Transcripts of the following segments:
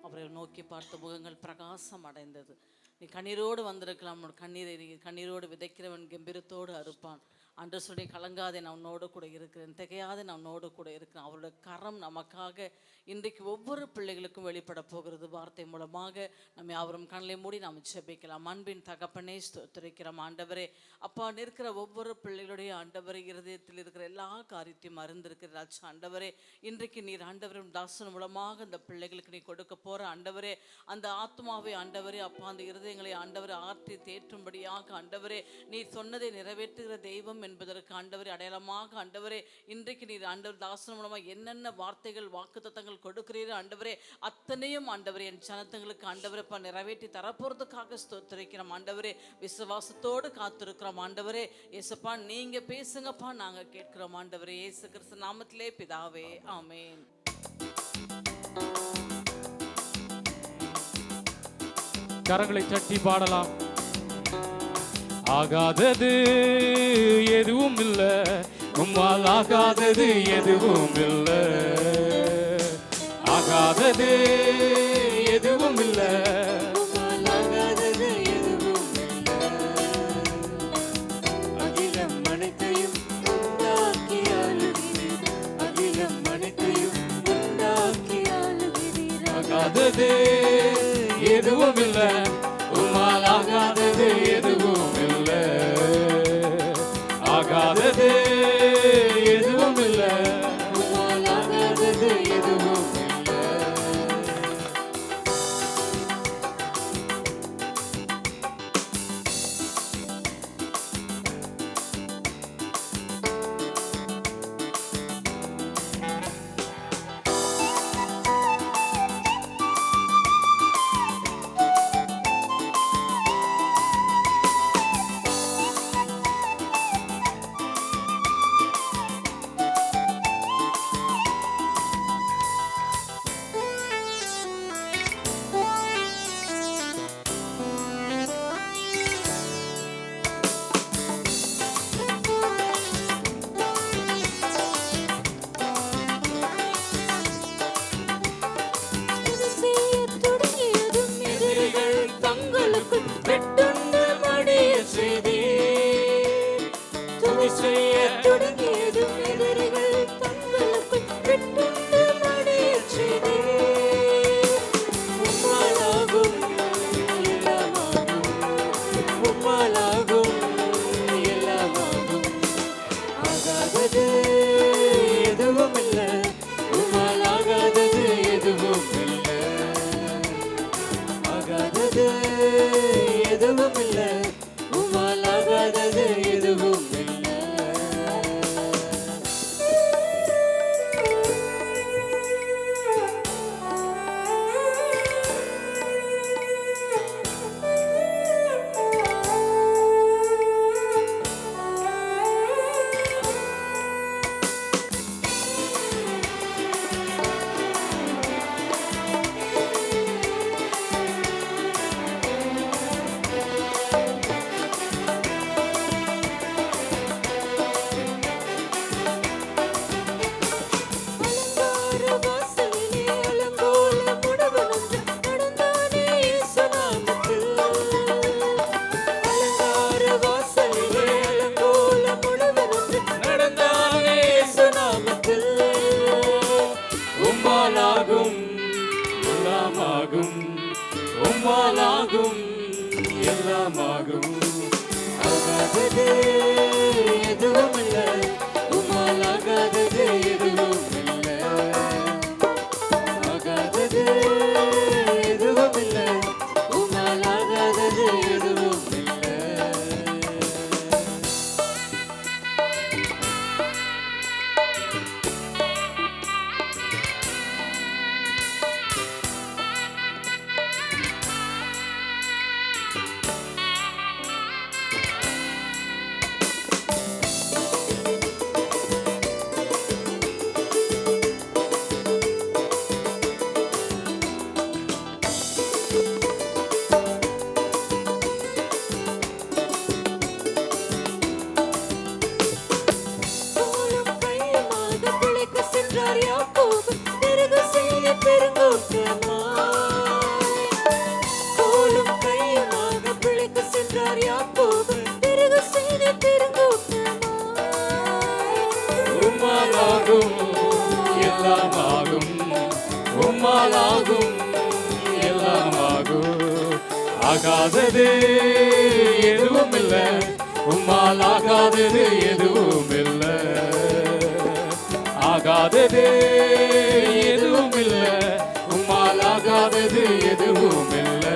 அவரை நோக்கி பார்த்த முகங்கள் பிரகாசம் அடைந்தது. நீ கண்ணீரோடு வந்திருக்கலாம், கண்ணீரை கண்ணீரோடு விதைக்கிறவன் கம்பீரத்தோடு அறுப்பான். அன்று சொல்லி கலங்காதே, நான் உன்னோடு கூட இருக்கிறேன், திகையாதே, நான் உன்னோடு கூட இருக்கிறேன். அவருடைய கரம் நமக்காக இன்றைக்கு ஒவ்வொரு பிள்ளைகளுக்கும் வெளிப்பட போகிறது. வார்த்தை மூலமாக நம்ம யாவரும் கண்ணலை மூடி நாம் ஜெபிக்கலாம். அன்பின் தகப்பனே ஸ்தோத்திரிக்கிறோம் ஆண்டவரே. அப்பா, நிற்கிற ஒவ்வொரு பிள்ளைகளுடைய ஆண்டவரே இருதயத்தில் இருக்கிற எல்லா காரியத்தையும் அறிந்திருக்கிறாச்சு ஆண்டவரே. இன்றைக்கு நீர் ஆண்டவரும் தாசன் மூலமாக அந்த பிள்ளைகளுக்கு நீ கொடுக்க போகிற ஆண்டவரே அந்த ஆத்மாவை ஆண்டவரே அப்பா அந்த இருதயங்களை ஆண்டவரை ஆற்றி தேற்றும்படியாக ஆண்டவரே நீர் சொன்னதை நிறைவேற்றுகிற தெய்வம் என்பதற்கு ஆண்டவரே அடையாளமாக ஆண்டவரே இன்றைக்கு நீர் ஆண்டவர் தாசன் மூலமாக என்னென்ன வார்த்தைகள் வாக்குத்தத்தங்கள் கொடுக்கிறீர்கள் ஆண்டவரே அத்தனையும் ஆண்டவரே என் சனத்தங்களுக்கு ஆண்டவரப்பா நிறைவேற்றி தரப்போறதுக்காக ஸ்தோத்திரிக்கிறோம் ஆண்டவரே. விசுவாசத்தோடு காத்திருக்கிறோம் ஆண்டவரே. இயேசுப்பா நீங்க பேசுங்கப்பா, நாங்க கேட்கிறோம் ஆண்டவரே. இயேசு கிறிஸ்து நாமத்திலே பிதாவே, ஆமென். கரங்களை தட்டி பாடலாம். ஆகாதது எதுவும் இல்ல, உம்மால் ஆகாதது எதுவும் இல்ல. ஆகாதது எதுவும் இல்ல, உம்மால் ஆகாதது எதுவும் இல்ல. அகிலம் அனைத்தையும் உண்டாக்கி ஆளுகிறீர், அகிலம் அனைத்தையும் உண்டாக்கி ஆளுகிறீர். ஆகாதது எதுவும் இல்ல, உம்மால் ஆகாதது எதுவும் இல்ல. ஆகாதது எதுவும் இல்ல, உம்மால் ஆகாதது எதுவும் இல்ல. உம்மாலாகும் எல்லாமாகும். ஆகாதது எதுவும் இல்லை, உம்மால் ஆகாதது எதுவும் இல்லை. ஆகாதது எதுவும் இல்லை, உம்மால் ஆகாதது எதுவும் இல்லை. ஆகாதது எதுவும் இல்லை, உம்மால் ஆகாதது எதுவும் இல்லை. ஆகாதது எதுவும் இல்லை, உம்மால் ஆகாதது எதுவும் இல்லை.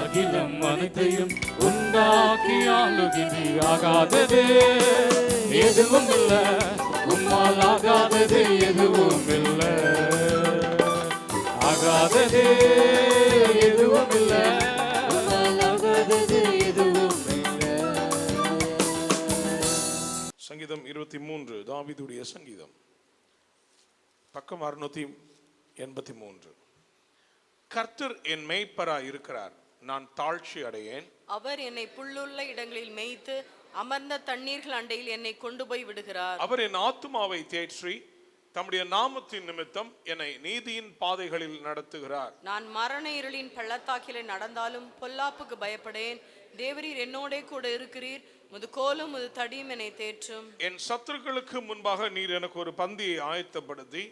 அகிலம் அனைத்தையும் உண்டாக்கி ஆளுகிறீர். ஆகாதது எதுவும் இல்லை, உம்மால் ஆகாதது எதுவும் இல்லை. ஆகாதது எதுவும் இல்லை, உம்மால் ஆகாதது எதுவும் இல்லை. சங்கீதம் 23 தாவீதுடைய சங்கீதம், பக்கம் 683. கர்த்தர் என் மேய்ப்பராய் இருக்கிறார், நான் தாழ்ச்சி அடையேன். அவர் என்னை புல்லுள்ள இடங்களில் மேய்த்து அமர்ந்த தண்ணீர்கள் அண்டையில் என்னை கொண்டு போய் விடுகிறார். அவர் என் ஆத்துமாவை தேற்றி தம்முடைய நாமத்தின் நிமித்தம் என்னை நீதியின் பாதைகளில் நடத்துகிறார். நான் மரண இருளின் பள்ளத்தாக்கிலே நடந்தாலும் பொல்லாப்புக்கு பயப்படேன். தேவரீர் என்னோடே கூட இருக்கிறீர், முது கோலும் முது தடியும் என்னை தேற்றும். என் சத்துருக்களுக்கு முன்பாக நீர் எனக்கு ஒரு பந்தியை ஆயத்தப்படுத்தி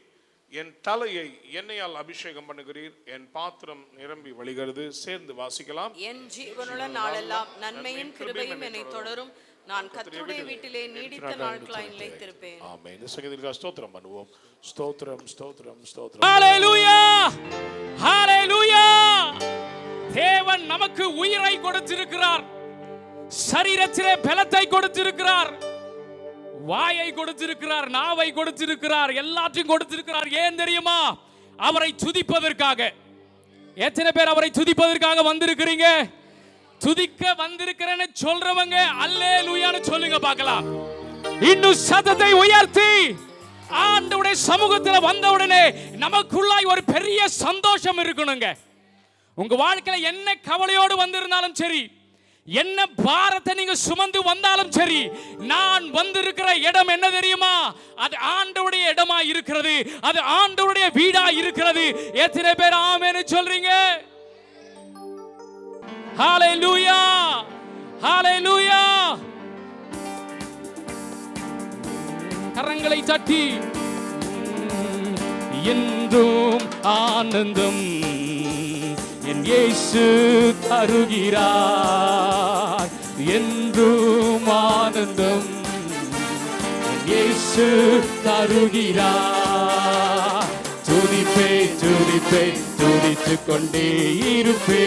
என் தலையை எண்ணெயால் அபிஷேகம் பண்ணுகிறீர். என் பாத்திரம் நிரம்பி வழிகிறது. சேர்ந்து வாசிக்கலாம். என் ஜீவனுள்ள நாளெல்லாம் நன்மையின் கிருபையும் என்னை தொடரும். நான் கர்த்தருடைய வீட்டிலே நீடித்த நாட்களாய் நிலைத்திருப்பேன். ஆமென். இந்த சங்கீதத்திற்கு ஸ்தோத்திரம் பண்ணுவோம். ஸ்தோத்திரம் ஸ்தோத்திரம் ஸ்தோத்திரம். ஹalleluya ஹalleluya. தேவன் நமக்கு உயிரை கொடுத்திருக்கிறார், சரீரத்திலே பலத்தை கொடுத்திருக்கிறார், வாயை கொடுத்திருக்கிறார், நாவை கொடுத்திருக்கிறார், எல்லாத்தையும் கொடுத்திருக்கிறார். ஏன் தெரியுமா? அவரை துதிப்பதற்காக. எத்தனை பேர் அவரை துதிப்பதற்காக வந்திருக்கிறீங்க? துதிக்க வந்திருக்கிறேன்னு சொல்றவங்க அல்லேலூயான்னு சொல்லுங்க பார்க்கலாம். இன்னும் சத்தத்தை உயர்த்தி ஆண்டவருடைய சமூகத்தில் வந்தவுடனே நமக்குள்ளாய் ஒரு பெரிய சந்தோஷம் இருக்கணுங்க. உங்க வாழ்க்கையில என்ன கவலையோடு வந்திருந்தாலும் சரி, என்ன பாரத்தை நீங்க சுமந்து வந்தாலும் சரி, நான் வந்திருக்கிற இடம் என்ன தெரியுமா? அது ஆண்டவருடைய இடமா இருக்கிறது, அது ஆண்டவருடைய வீடா இருக்கிறது. எத்தனை பேர் ஆமென்னு சொல்றீங்க? ஹalleluya ஹalleluya. கரங்களை தட்டி என்றும் ஆனந்தம் என் இயேசு தருகிறார், என்றும் ஆனந்தம் என் இயேசு தருகிறார். துதிப்பே துதிப்பே துதித்துக் கொண்டே இருப்பே,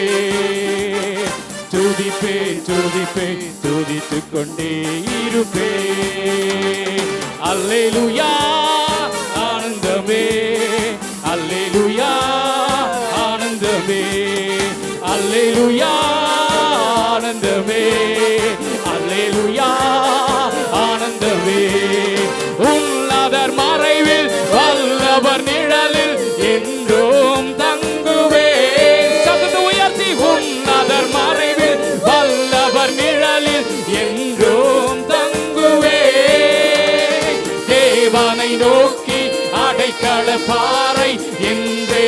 துதிப்பே துதிப்பே துதித்துக் கொண்டே இருப்பே. அல்லேலூயா ஆனந்தமே, அல்லேலூயா ஆனந்தமே, அல்லேலூயா ஆனந்தமே, அல்லேலூயா ஆனந்தமே. உன்னதர் மறைவில் வல்லவர் நிழலில் என்றும் தங்குவே. சத்தத்தை உயர்த்தி உன்னதர் மறைவில் வல்லவர் நிழலில் என்றும் தங்குவே. தேவனை நோக்கி அடைக்கல பாறை என்றே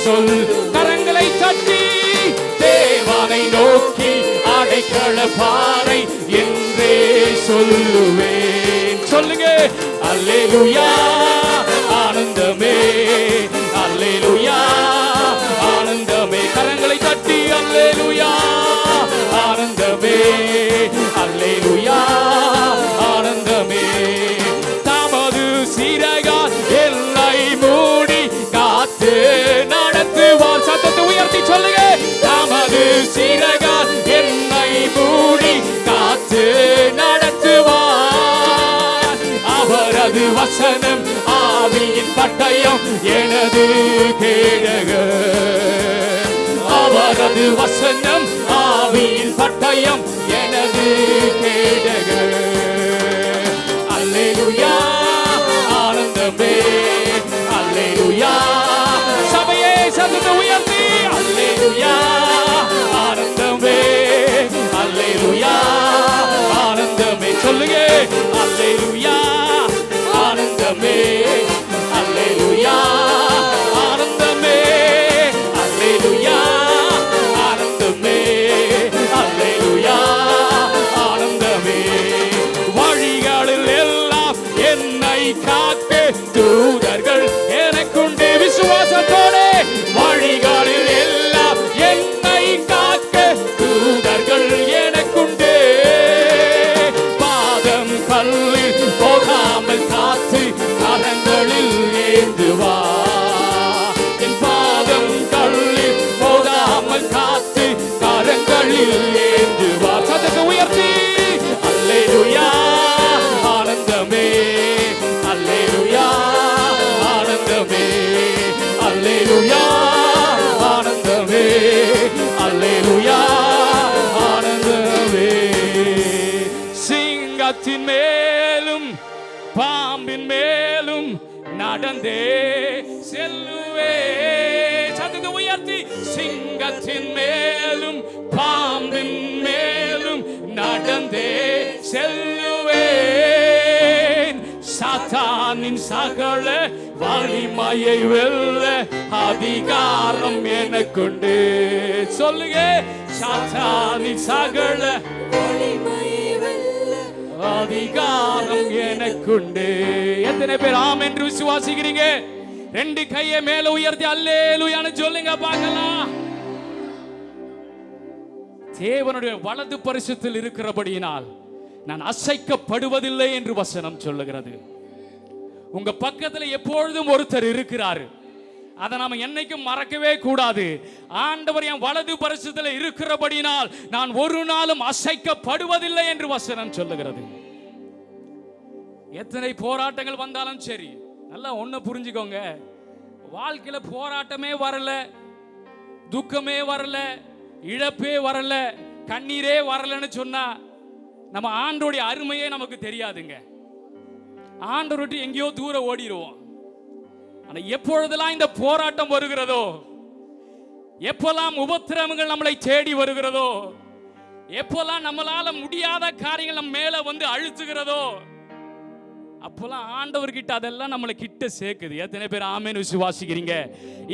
சொல். கரங்களை தட்டி தேவனை நோக்கி அடைக்கல பாறை என்றே சொல்லுவேன். சொல்லுங்க. அல்லேலூயா ஆனந்தமே, அல்லேலூயா ஆனந்தமே. வசனம் ஆவியின் பட்டயம் எனது கேடகம். அவரது வசனம் ஆவியின் பட்டயம் எனது கேடகம். அல்லேலூயா ஆனந்தமே அல்லேலூயா. சபையே சத்தத்தை உயர்த்தி அல்லேலூயா ஆனந்தமே அல்லேலூயா ஆனந்தமே சொல்லுங்க. அல்லேலூயா ஆனந்தமே அல்லேலூயா ஆனந்தமே அல்லேலூயா ஆனந்தமே அல்லேலூயா ஆனந்தமே. வழிகளில் எல்லாம் என்னை காக்க தூதர்கள் எனக்குண்டு. விசுவாசத்தோடு வழிகளில் எல்லாம் என்னை காக்க தூதர்கள் எனக்குண்டு. பாதம் கல்லில் போகாமல் காத்து கரங்களில் ஏந்துவா. என் பாதம் கல்லில் போகாமல் காத்து கரங்களில் ஏந்துவா. சத்தத்தை உயர்த்தி அல்லேலூயா ஆனந்தமே அல்லேலூயா ஆனந்தமே அல்லேலூயா ஆனந்தமே அல்லேலூயா ஆனந்தமே. சிங்கத்தின் மேலும் பாம்பின் மேலும் நடந்தே செல்லுவே. சத்தத்தை உயர்த்தி சிங்கத்தின் மேலும் பாம்பின் மேலும் நடந்தே செல்லுவேன். சாத்தானின் சகல வலிமையை வெல்ல அதிகாரம் எனக்குண்டு. சொல்லுங்க. சாத்தானின் சகல அதிகாரம் எனக்குண்டு. எத்தனை பேர் ஆம் என்று விசுவாசிக்கிறீங்க? ரெண்டு கையை மேல உயர்த்தி அல்லேலூயான்னு சொல்லுங்க பார்க்கலாம். தேவனுடைய வலது பரிசுத்தில் இருக்கிறபடியினால் நான் அசைக்கப்படுவதில்லை என்று வசனம் சொல்லுகிறது. உங்க பக்கத்தில் எப்பொழுதும் ஒருத்தர் இருக்கிறார். அதை நாம என்னைக்கும் மறக்கவே கூடாது. ஆண்டவர் என் வலது பரிசுத்தில் இருக்கிறபடினால் நான் ஒரு நாளும் அசைக்கப்படுவதில்லை என்று வசனம் சொல்லுகிறது. எத்தனை போராட்டங்கள் வந்தாலும் சரி, நல்லா ஒண்ணு புரிஞ்சுக்கோங்க. வாழ்க்கையில போராட்டமே வரல, துக்கமே வரல, இழப்பே வரல, கண்ணீரே வரலன்னு சொன்னா நம்ம ஆண்டோடைய அருமையே நமக்கு தெரியாதுங்க. ஆண்டவர் விட்டு எங்கேயோ தூரம் ஓடிடுவோம். ஆனா எப்பொழுதெல்லாம் இந்த போராட்டம் வருகிறதோ, எப்பெல்லாம் உபத்திரவங்கள் நம்மளை தேடி வருகிறதோ, எப்பெல்லாம் நம்மளால முடியாத காரியங்கள் நம்ம மேல வந்து அழுத்துகிறதோ, அப்பெல்லாம் ஆண்டவர்கிட்ட அதெல்லாம் நம்மளை கிட்ட சேர்க்குது. எத்தனை பேர் ஆமென் விசுவாசிக்கிறீங்க?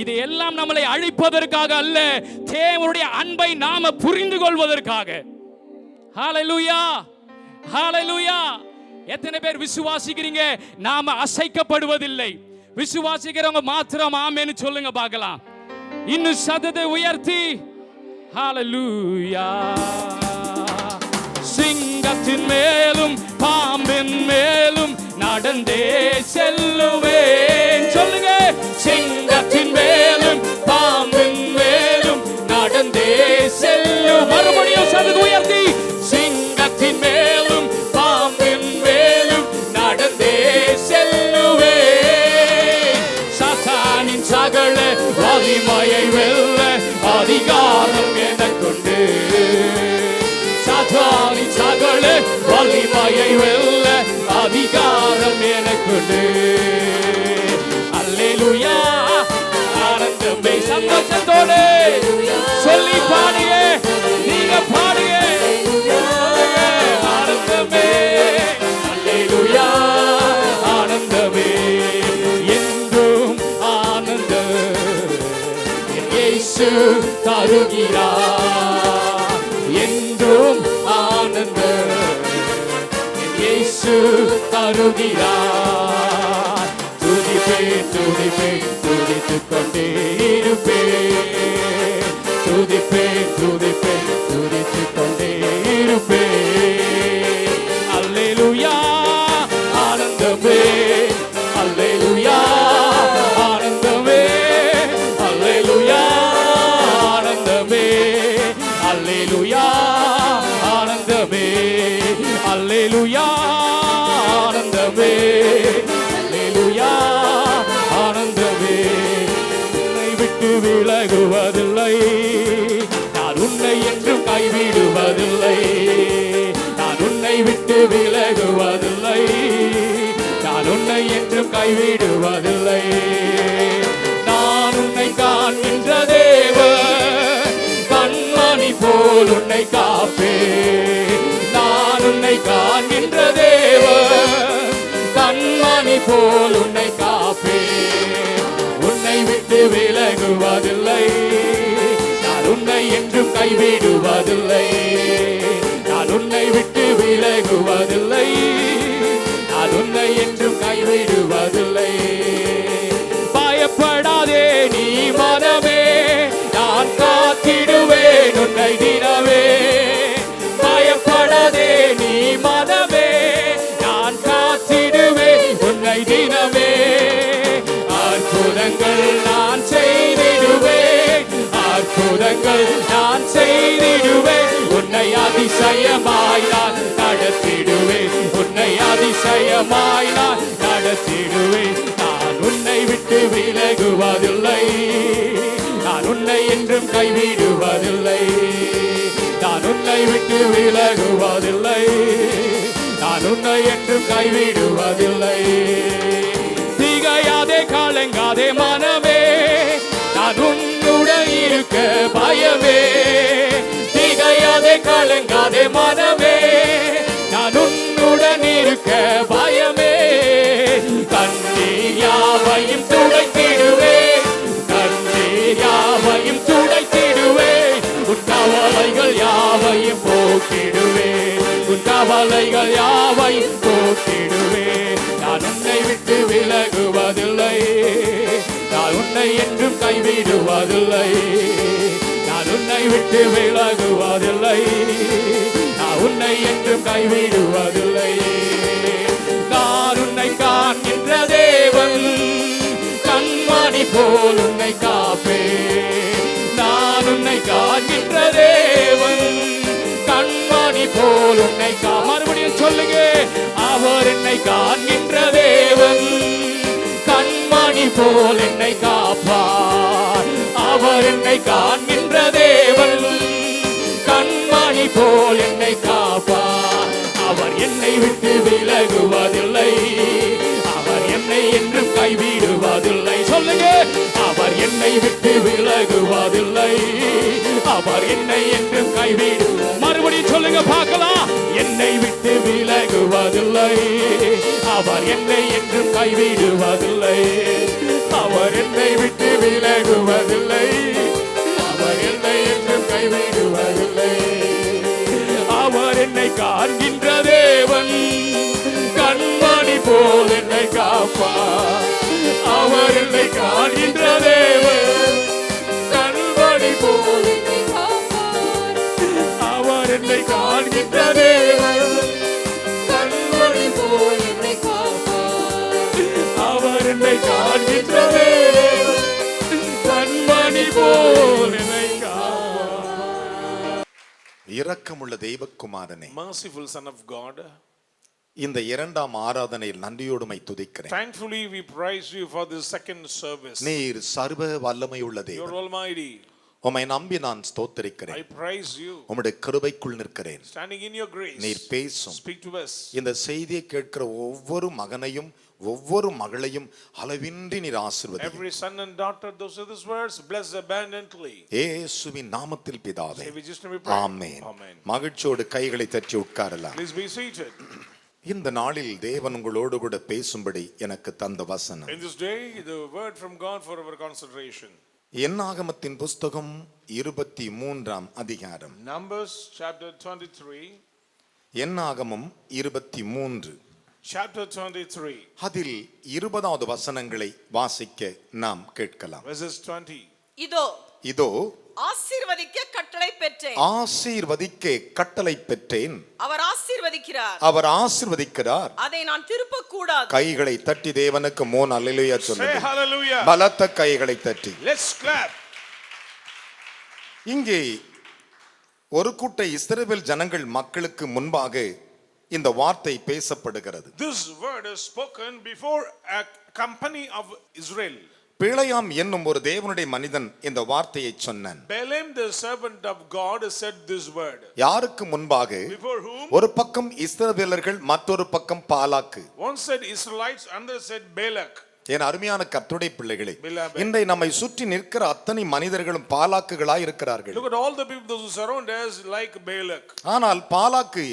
இது எல்லாம் நம்மளை அழிப்பதற்காக அல்ல, தேவனுடைய அன்பை நாம புரிந்து கொள்வதற்காக. ஹல்லேலூயா ஹல்லேலூயா. எத்தனை பேர் விசுவாசிக்கிறீங்க? நாம அசைக்கப்படுவதில்லை. விசுவாசிக்கிறவங்க மாத்திரம் ஆமென்னு சொல்லுங்க பார்க்கலாம். இன்னும் சத்தத்தை உயர்த்தி ஹல்லேலூயா. சிங்கத்தின் மேலும் பாம்பின் மேலும் நடந்தே செல்லுவேன். சொல்லுங்க. சிங்கத்தின் மேலும் பாம்பின் மேலும் நடந்தே செல்லு. மறுபடியும் சத்தத்தை உயர்த்தி சிங்கத்தின் மேலும் பாம்பின் மேலும் நடந்தே செல்லுவேன். சாத்தானின் சகல வலிமையை வெல்ல அதிகாரம் எனக்குண்டு. சாத்தானின் சகல வலிமையை வெல்ல அதிகாரம் எனக்குண்டு. அல்லேலூயா ஆனந்தமே. சந்தோஷத்தோடு சொல்லி பாடுங்க. நீங்க பாடுங்க. ஆனந்தமே அல்லேலூயா ஆனந்தமே. என்றும் ஆனந்தம் இயேசு தருகிறார். என்றும் ஆனந்தம் இயேசு தருகிறார். துதிப்பேன் துதிப்பேன் துதித்துக் கொண்டே இருப்பேன். துதிப்பேன் துதிப்பேன் துதித்துக் கொண்டே இருப்பேன். அல்லேலூயா ஆனந்தமே அல்லேலூயா ஆனந்தமே அல்லேலூயா ஆனந்தமே அல்லேலூயா ஆனந்தமே அல்லேலூயா ஆனந்தமே அல்லேலூயா விட்டு விலகுவதில்லை, நான் உன்னை என்றும் கைவிடுவதில்லை, நான் உன்னை விட்டு விலகுவதில்லை, நான் உன்னை என்றும் கைவிடுவதில்லை. நான் உன்னை காண்கின்ற தேவன், கண்மணி போல் உன்னை காப்பேன். நான் உன்னை காண்கின்ற தேவன், கண்மணி போல் உன்னை காப்பேன். உன்னை விட்டு விலகுவதில்லை, நான் உன்னை என்றும் கைவிடுவதில்லை, நான் உன்னை விட்டு விலகுவதில்லை, நான் உன்னை என்றும் கைவிடுவதில்லை. பயப்படாதே நீ மனமே, நான் காத்திடுவேன் உன்னை தினமே. பயப்படாதே நீ மனமே, நான் காத்திடுவேன் உன்னை தினமே. அற்புதங்கள் நான் செய்திடுவேன், அற்புதங்கள் நான் செய்திடுவேன், உன்னை அதிசயமாய் நான் நடத்திடுவேன், உன்னை அதிசயமாய் நான் நடத்திடுவேன். நான் உன்னை விட்டு விலகுவதில்லை, நான் உன்னை என்றும் கைவிடுவதில்லை, நான் உன்னை விட்டு விலகுவதில்லை, நான் உன்னை என்றும் கைவிடுவதில்லை. திகையாதே கலங்காதே மனமே, நான் உன்னுடன் இருக்க பயமே. திகையாதே கலங்காதே மனமே, நான் உன்னுடன் இருக்க பயமே. கண்ணீர் யாவையும் துடைத்திடுவேன், கண்ணீர் யாவையும் துடைத்திடுவேன், உன் கவலைகள் யாவையும் போக்கிடுவேன், உன் கவலைகள் யாவையும் போக்கிடுவேன். நான் உன்னை விட்டு விலகுவதில்லை, நான் உன்னை என்றும் கைவிடுவதில்லை, நான் உன்னை விட்டு விலகுவதில்லை, நான் உன்னை என்றும் கைவிடுவதில்லை. நான் உன்னை காண்கின்ற தேவன், கண்மணி போல் உன்னை காப்பேன். நான் உன்னை காண்கின்ற தேவன், கண்மணி போல் உன்னை மறுபடியும் சொல்லுங்க. அவர் என்னை காண்கின்ற தேவன், கண்மணி போல் என்னை காப்பார். அவர் என்னை காண்கின்ற தேவன், கண்மணி போல் என்னை காப்பார். அவர் என்னை விட்டு விலகுவதில்லை, அவர் என்னை என்றும் கைவிடுவதில்லை. சொல்லுங்க, அவர் என்னை விட்டு விலகுவதில்லை, அவர் என்னை என்றும் கைவிடு. மறுபடியும் சொல்லுங்க பார்க்கலாம். என்னை விட்டு விலகுவதில்லை, அவர் என்னை என்றும் கைவிடுவதில்லை, அவர் என்னை விட்டு விலகுவதில்லை, அவர் என்னை என்றும் கைவிடுவதில்லை. அவர் என்னை காண்கின்ற தேவன், கண்மணி போல் என்னை காப்பார். அவர் என்னை காண்கின்ற தேவன், கண்மணி போல் என்னை காப்பார். அவர் என்னை காண்கின்ற தேவன், கண்மணி போல் என்னை காப்பார். அவர் என்னை காண்கின்ற தேவன், கண்மணி போல் என்னை காப்பார். இரக்கமுள்ள தெய்வகுமாரனே, Merciful Son of God, இந்த இரண்டாம் ஆராதனையில் நன்றியோடுமை துதிக்கிறேன். thankfully we praise you for this second service. நீர் சர்வ வல்லமையுள்ள You're தேவன். almighty. உம்மை நம்பி நான் I ஸ்தோத்திரிக்கிறேன். praise you. உம்முடைய கிருபைக்குள் நிற்கிறேன். Standing in your grace, நீர் பேசும். speak to us. இந்த செய்தியை கேட்கிற ஒவ்வொரு மகனையும் ஒவ்வொரு மகளையும் அளவின்றி நீர் ஆசீர்வதியும். Every son and daughter, those are these words, bless abundantly. இயேசுவின் நாமத்தில் பிதாவே, Say, we just pray. Amen. Amen. மகிழ்ச்சியோடு கைகளை தட்டி உட்காரலாம். Please be seated. இந்த நாளில் தேவன் உங்களோடு கூட பேசும்படி எனக்கு தந்த வசனம், In this day, the word from God for our consideration. என்னாகமத்தின் புஸ்தகம் 23ஆம் அதிகாரம். Numbers chapter 23. என்னாகமம் 23. Chapter 23. அதில் 20வது வசனங்களை வாசிக்க நாம் கேட்கலாம். Verses 20. இதோ ஆசீர்வதிக்க கட்டளை பெற்றேன். ஆசீர்வதிக்க கட்டளை பெற்றேன். அவர் ஆசீர்வதிக்கிறார். அவர் ஆசீர்வதிக்கிறார். அதை நான் திருப்ப கூடாது. கைகளை தட்டி தேவனுக்கு 3 அல்லேலூயா Say சொல்லுங்க. hallelujah. பலத்த கைகளை தட்டி. Let's clap. இங்கே ஒரு கூட்ட இஸ்ரவேல் ஜனங்கள் மக்களுக்கு முன்பாக இந்த வார்த்தை பேசப்படுகிறது. This word is spoken before a company of Israel. பிழையாம் என்னும் ஒரு தேவனுடைய மனிதன் இந்த வார்த்தையை சொன்னான். Balaam the servant of God said this word. யாருக்கு முன்பாக? Before whom? ஒரு பக்கம் இஸ்ரவேலர்கள், மற்றொரு பக்கம் பாலாக்கு. One said Israelites, another said Balak. என் அருமையான கர்த்தருடைய பிள்ளைகளே, Beloved. இன்றை நம்மை சுற்றி நிற்கிற அத்தனை மனிதர்களும் பாலாக்குகளாய் இருக்கிறார்கள். Look at all the people those who surround us like Balak. ஆனால் பாலாக்கு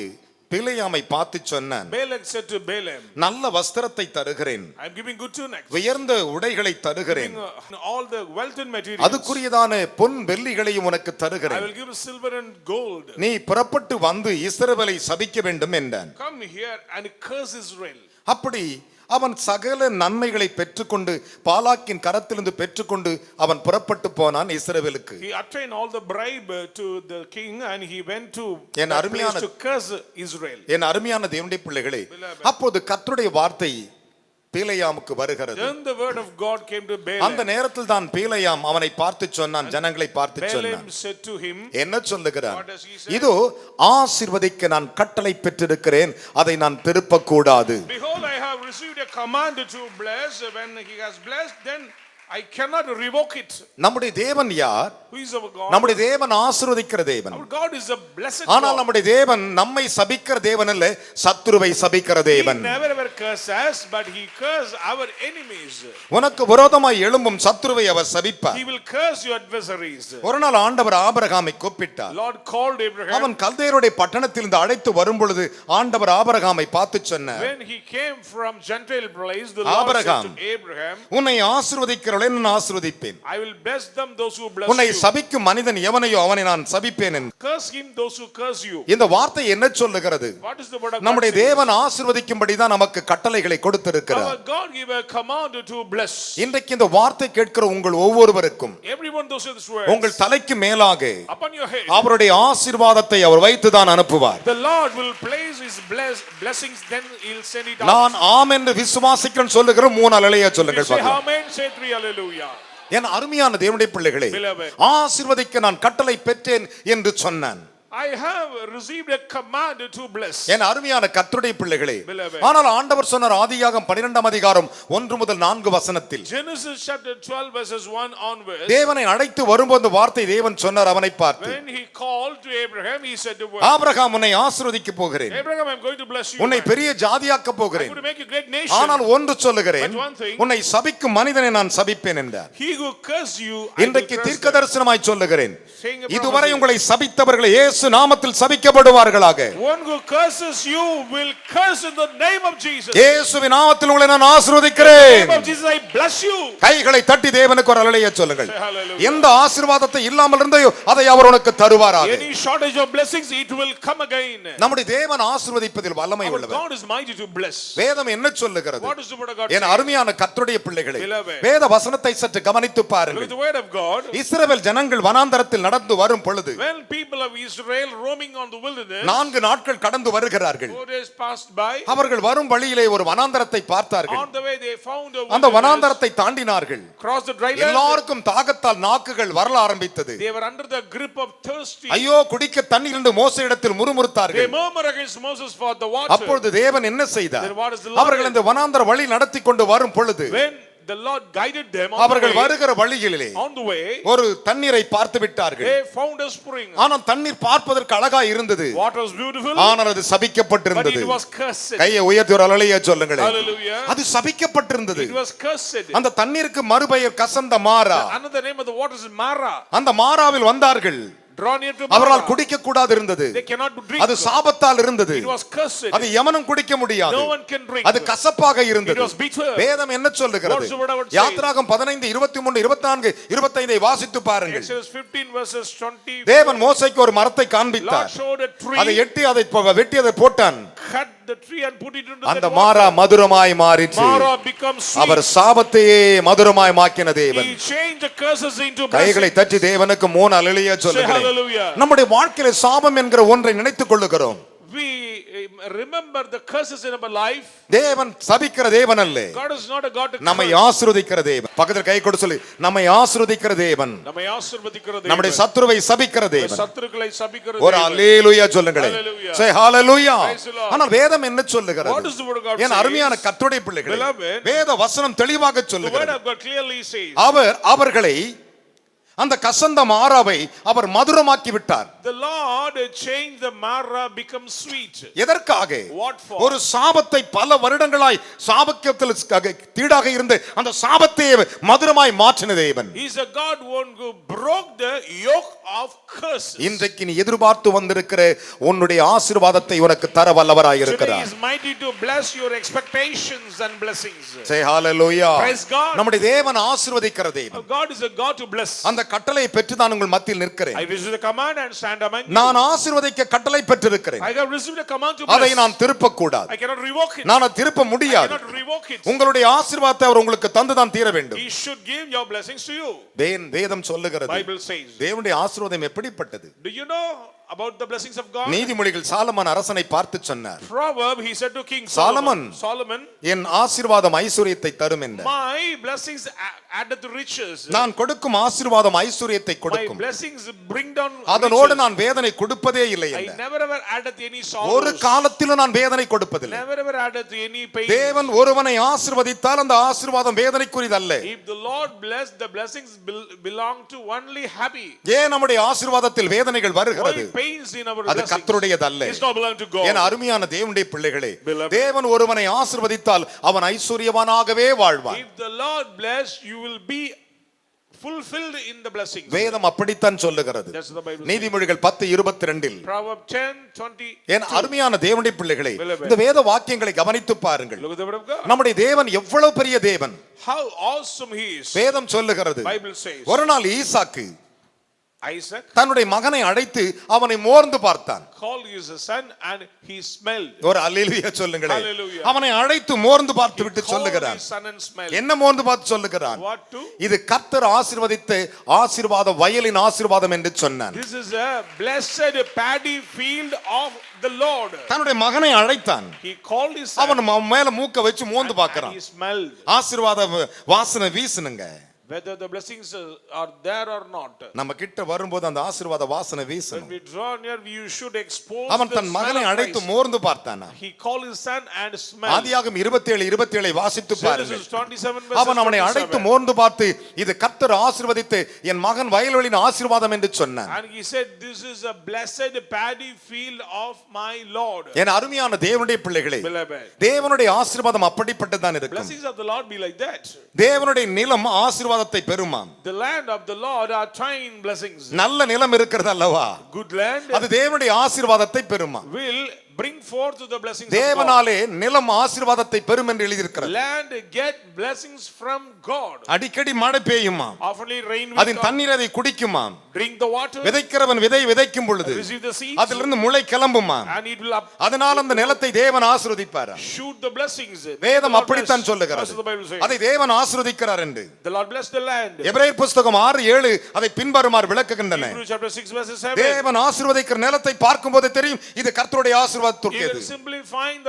பிழையாமை பார்த்து சொன்னான், Balak said to Balaam, நல்ல வஸ்திரத்தை தருகிறேன், I'm giving good tunics, உயர்ந்த உடைகளை தருகிறேன், giving all the wealth and materials. அதுக்குரியதான பொன் வெள்ளிகளையும் உனக்கு I தருகிறேன். will give silver and gold. நீ புறப்பட்டு வந்து இஸ்ரவேலை சபிக்க வேண்டும் என்றான். Come here and curse Israel. அப்படி அவன் சகல நன்மைகளை பெற்றுக்கொண்டு பாலாக்கின் கரத்திலிருந்து பெற்றுக்கொண்டு அவன் புறப்பட்டு போனான் இஸ்ரவேலுக்கு. He attained all the bribe to the king and he went to N that அருமையான place to curse Israel. என் அருமையான தேவனுடைய பிள்ளைகளே, அப்போது கர்த்தருடைய வார்த்தை பீலையாமுக்கு வருகிறது. Then the word of God came to அந்த Balaam. நேரத்தில் தான் பீலையாம் அவனை பார்த்து சொன்னான், ஜனங்களை பார்த்து சொன்னான். Balaam said to him, என்ன சொல்லுகிறான்? What does he say? இதோ ஆசீர்வதிக்க நான் கட்டளை பெற்றிருக்கிறேன், அதை நான் திருப்ப கூடாது. Behold, I have received a command to bless. When he has blessed, then I cannot revoke it. நம்முடைய தேவன் யார்? Who is our God? நம்முடைய தேவன் ஆசீர்வதிக்கிற தேவன். Our God is a blessed ஆனால் God. நம்முடைய தேவன் நம்மை சபிக்கிற தேவன் அல்ல, சத்துருவை சபிக்கிற He தேவன். never ever curses us, but he curses our enemies. உனக்கு விரோதமாய் எழும்பும் சத்துருவை அவர் சபிப்பார். He will curse your adversaries. ஒரு நாள் ஆண்டவர் ஆபிரகாமை கூப்பிட்டார். Lord called Abraham. அவன் கல்தேயருடைய பட்டணத்திலிருந்து அழைத்து வரும் பொழுது ஆண்டவர் ஆபிரகாமை பார்த்து சொன்னார், When he came from Gentile place, the Lord Abraham, said to Abraham, உன்னை ஆசீர்வதிக்கிறவளை நான் ஆசீர்வதிப்பேன், I will bless them, those who bless உன்னை you. சபிக்கும் மனிதன் எவனையோ அவனை நான் சபிப்பேன் என்று. Curse him, those who curse you. இந்த வார்த்தை என்ன சொல்லுகிறது? What is the word of God? நம்முடைய saying? தேவன் ஆசீர்வதிக்கும்படி தான் நமக்கு கட்டளைகளை கொடுத்திருக்கிறார். Our God gave a command to bless. இன்றைக்கு இந்த வார்த்தை கேட்கிற உங்கள் ஒவ்வொருவருக்கும் Everyone those who this word. உங்கள் தலைக்கு மேலாக Upon your head. அவருடைய ஆசீர்வாதத்தை அவர் வைத்துதான் அனுப்புவார். The Lord will place his blessings, then he'll send it out. நான் ஆம் என்று விசுவாசிக்கிறேன் சொல்லுகிற 3 அல்லேலூயா You சொல்லுங்கள் say பார்க்கலாம். amen, say 3 hallelujah. என் அருமையான தேவனுடைய பிள்ளைகளே, Beloved. ஆசீர்வதிக்க நான் கட்டளை பெற்றேன் என்று சொன்னான். I have received a command to bless. என் அருமையான கர்த்தருடைய பிள்ளைகளே, Beloved. ஆனால் ஆண்டவர் சொன்னார் ஆதியாகமம் 12ஆம் அதிகாரம் 1 முதல் 4 வசனத்தில், Genesis chapter 12 verses 1 onwards. தேவனை அழைத்து வரும்போது வார்த்தை தேவன் சொன்னார் அவனை பார்த்து, When he called to Abraham, he said the word. Abraham உன்னை ஆசீர்வதிக்க போகிறேன், Abraham, I'm going to bless you. உன்னை man. பெரிய ஜாதியாக்க I'm போகிறேன், going to make you a great nation. ஆனால் ஒன்று சொல்லுகிறேன், But one thing, உன்னை சபிக்கும் மனிதனை நான் சபிப்பேன் என்றார். he who curse you, I will இன்றைக்கு curse them. தீர்க்கதரிசனமாய் சொல்லுகிறேன், Saying a இதுவரை prophecy. உங்களை சபித்தவர்கள் இயேசு நாமத்தில் சபிக்கப்படுவார்களாக. One who curses you will curse in the name of Jesus. இயேசுவின் நாமத்தில் உங்களை நான் In the ஆசீர்வதிக்கிறேன். name of Jesus, I bless you. கைகளை தட்டி தேவனுக்கு ஒரு அல்லேலூயா சொல்லுங்கள். Say hallelujah. எந்த ஆசீர்வாதத்தை இல்லாமல் இருந்தையோ அதை அவர் உனக்கு தருவாராக. Any shortage of blessings, it will come again. நம்முடைய தேவன் ஆசீர்வதிப்பதில் வல்லமை Our உள்ளவர். God is mighty to bless. வேதம் என்ன சொல்லுகிறது? What is the word of God N saying? அருமையான கர்த்தருடைய பிள்ளைகளே, Beloved. வேத வசனத்தை சற்று கவனித்து Look at பாருங்கள். the word of God. இஸ்ரவேல் ஜனங்கள் வனாந்தரத்தில் நடந்து வரும் பொழுது When people of Israel roaming on the wilderness, 4 நாட்கள் கடந்து வருகிறார்கள். 4 days passed by. அவர்கள் வரும் வழியிலே ஒரு வனாந்தரத்தை பார்த்தார்கள். On the way, they found a அந்த wilderness. வனாந்தரத்தை தாண்டினார்கள். Crossed the dry land. எல்லாருக்கும் தாகத்தால் நாக்குகள் வரல ஆரம்பித்தது. They were under the grip of thirsty. ஐயோ குடிக்க தண்ணீர் என்று மோசேயிடத்தில் They முறுமுறுத்தார்கள். murmur against Moses for the water. அப்பொழுது தேவன் என்ன செய்தார்? Then what is the Lord அவர்கள் did? இந்த வனாந்தர வழி நடத்தி கொண்டு வரும் பொழுது When the Lord guided them அவர்கள் வருகிற வழிகளிலே on the way, ஒரு தண்ணீரை பார்த்து விட்டார்கள். they found a spring. ஆனால் தண்ணீர் பார்ப்பதற்கு அழகா இருந்தது, Water was beautiful, ஆனால் அது but சபிக்கப்பட்டிருந்தது. it was cursed. கையை உயர்த்தி ஒரு அல்லேலூயா சொல்லுங்களேன். Hallelujah. அது சபிக்கப்பட்டிருந்தது. It was cursed. அந்த தண்ணீருக்கு மறுபெயர் கசந்த மாறா. Another name of the water is Mara. அந்த மாறாவில் வந்தார்கள். Draw near to அவர்களால் Mara. குடிக்க கூடாது இருந்தது. They cannot drink. அது சாபத்தால் இருந்தது. It was cursed. அது எவனும் குடிக்க முடியாது. No one can drink. அது கசப்பாக இருந்தது. It was bitter. வேதம் என்ன சொல்லுகிறது? What's the word I would say? யாத்ராகம் 15 23 24 25 வாசித்து பாருங்கள். Exodus 15 verses 20. தேவன் மோசேக்கு ஒரு மரத்தை Lord காண்பித்தார். showed a tree. அதை எட்டி அதை வெட்டி அதை போட்டான். Cut the tree and put it into அந்த that மாறா water. மதுரமாய் மாறிற்று. Mara becomes sweet. அவர் சாபத்தையே மதுரமாய் மாக்கின தேவன். He changed the curses into கைகளை blessings. தட்டி தேவனுக்கு 3 அல்லேலூயா Say சொல்லுங்கள். hallelujah. நம்முடைய வாழ்க்கையில சாபம் என்கிற ஒன்றை நினைத்துக் கொள்ளுகிறோம். We remember the curses in our life. தேவன் சபிக்கிற தேவன் அல்ல, God is not a God to நம்மை curse. ஆசீர்வதிக்கிற தேவன். பக்கத்துல கை கொடு சொல்லி, நம்மை ஆசீர்வதிக்கிற தேவன், நம்மை ஆசீர்வதிக்கிற தேவன், நம்முடைய சத்துருவை சபிக்கிற தேவன். சத்துருக்களை சபிக்கிற ஒரு தேவன். அல்லேலூயா சொல்லுங்களேன். Hallelujah. Say hallelujah. Praise the Lord. ஆனால் வேதம் என்ன What சொல்லுகிறது? does the word of God N say? அருமையான கர்த்தருடைய பிள்ளைகளே, Beloved, வேத வசனம் தெளிவாக The word சொல்லுகிறது. of God clearly says, அவர்களை அந்த கசந்த மாறாவை அவர் மதுரமாக்கி விட்டார். the Lord changed the Mara become sweet. எதற்காக? What for? ஒரு சாபத்தை பல வருடங்களாய் சாபத்தில் தீடாக இருந்து அந்த சாபத்தை மதுரமாய் மாற்றின தேவன். He is a God who broke the yoke of curses. இன்றைக்கு நீ எதிர்பார்த்து வந்திருக்கிற உன்னுடைய ஆசீர்வாதத்தை உனக்கு தர வல்லவராய் Today இருக்கிறார். is mighty to bless your expectations and blessings. Say hallelujah. Praise God. நம்முடைய தேவன் ஆசீர்வதிக்கிற தேவன். God is a God to bless. அந்த கட்டளையை பெற்று நான் உங்கள் மத்தியில் நிற்கிறேன். I receive the command and stand among you. நான் ஆசீர்வதிக்க கட்டளை பெற்றிருக்கிறேன். I have received a command to அதை bless. நான் திருப்ப கூடாது. I cannot revoke it. நான் அதை திருப்ப I முடியாது. cannot revoke it. உங்களுடைய ஆசீர்வாதத்தை அவர் உங்களுக்கு தந்துதான் தீர வேண்டும். He should give your blessings to you. வேதம் சொல்லுகிறது. Bible says. தேவனுடைய ஆசீர்வாதம் எப்படிப்பட்டது? Do you know about the blessings of God? நீதிமொழிகள் சாலமன் அரசனை பார்த்து சொன்னார். Proverb, he said to King Solomon. Solomon, என் ஆசீர்வாதம் ஐஸ்வரியத்தை தரும் என்றார். my blessings added the riches. நான் கொடுக்கும் ஆசீர்வாதம் ஐஸ்வரியத்தை My கொடுக்கும். blessings bring down அதனோடு riches. நான் வேதனை கொடுப்பதே இல்லை I என்றார். never ever added any ஒரு sorrows. காலத்திலும் நான் வேதனை கொடுப்பதில்லை. Never ever added any pain. தேவன் ஒருவனை ஆசீர்வதித்தால் அந்த ஆசீர்வாதம் வேதனைக்குரியதல்ல. If the Lord bless, the blessings belong to only happy. ஏன் நம்முடைய ஆசீர்வாதத்தில் வேதனைகள் வருகிறது? Why pains in our அது blessings? கர்த்தருடையதல்ல. It's not belong to God. என் அருமையான தேவனுடைய பிள்ளைகளே, Beloved. தேவன் ஒருவனை ஆசீர்வதித்தால் அவன் ஐஸ்வரியவானாகவே வாழ்வான். If the Lord bless, you will be fulfilled in the blessings. வேதம் அப்படித்தான் சொல்லுகிறது. That's the Bible. நீதிமொழிகள் 10:22. Proverb 10:20. என் அருமையான தேவனுடைய பிள்ளைகளே, Beloved. இந்த வேத வாக்கியங்களை கவனித்து பாருங்கள். Look at the word of God. நம்முடைய தேவன் எவ்வளவு பெரிய தேவன். How awesome he is. வேதம் சொல்லுகிறது. Bible says. ஒரு நாள் ஈசாக்கு Isaac தன்னுடைய மகனை அழைத்து அவனை மோர்ந்து பார்த்தான். called his son and he smelled. ஒரு அல்லேலூயா சொல்லுங்களே. Hallelujah. அவனை அழைத்து மோர்ந்து பார்த்து விட்டு Called சொல்லுகிறான். his son and smelled. என்ன மோர்ந்து பார்த்து சொல்லுகிறான்? What to? இது கர்த்தர் ஆசீர்வதித்த ஆசீர்வாத வயலின் ஆசீர்வாதம் என்று சொன்னான். This is a blessed paddy field of the Lord. தன்னுடைய மகனை அழைத்தான். He called his son அவன் மேல மூக்க வச்சு மோந்து and பார்க்கறான். he smelled. ஆசீர்வாத வாசனை வீசுனுங்க. Whether the blessings are there or not. நம்ம கிட்ட வரும்போது அந்த ஆசீர்வாத வாசனை When வீசணும். we draw near, you should expose அவன் the தன் smell மகனை of அழைத்து Christ. மோர்ந்து பார்த்தானா. He called his son and smelled. ஆதியாகமம் 27:27 வாசித்து பாருங்கள். Genesis 27 verses அவன் அவனை அழைத்து 27. மோர்ந்து பார்த்து இது கர்த்தர் ஆசீர்வதித்து என் மகன் வயல்வெளியின் ஆசீர்வாதம் என்று சொன்னான். And he said, this is a blessed paddy field of my Lord. என் அருமையான தேவனுடைய பிள்ளைகளே, Beloved. தேவனுடைய ஆசீர்வாதம் அப்படிப்பட்டதான் இருக்கும். Blessings of the Lord be like that. தேவனுடைய நிலம் ஆசீர்வாதத்தை பெறுமாம். The land of the Lord are twine blessings. நல்ல நிலம் இருக்கிறது அல்லவா? Good land அது தேவனுடைய ஆசீர்வாதத்தை பெறுமா. will bring forth the blessings of God. தேவனாலே நிலம் ஆசீர்வாதத்தை பெறும் என்று எழுதியிருக்கிறது. Land get blessings from God. அடிக்கடி மழை பெய்யுமா. Oftenly rain will அதன் come. தண்ணீர் அதை குடிக்குமா. Drink the water. விதைக்கிறவன் விதை விதைக்கும் பொழுது Receive the seeds. அதிலிருந்து முளை கிளம்புமா. And it will அதனால் அந்த நிலத்தை தேவன் ஆசீர்வதிப்பார். shoot the blessings. வேதம் The Lord அப்படித்தான் bless. சொல்லுகிறது. That's what the Bible says. அதை தேவன் ஆசீர்வதிக்கிறார் என்று. The Lord bless the land. எபிரேயர் புத்தகம் 6:7 அதை பின்வருமாறு விளக்குகின்றன. Hebrews chapter 6 verses 7. தேவன் ஆசீர்வதிக்கிற நிலத்தை பார்க்கும்போது தெரியும் இது கர்த்தருடைய You ஆசீர்வாதத்திற்கேது. can simply find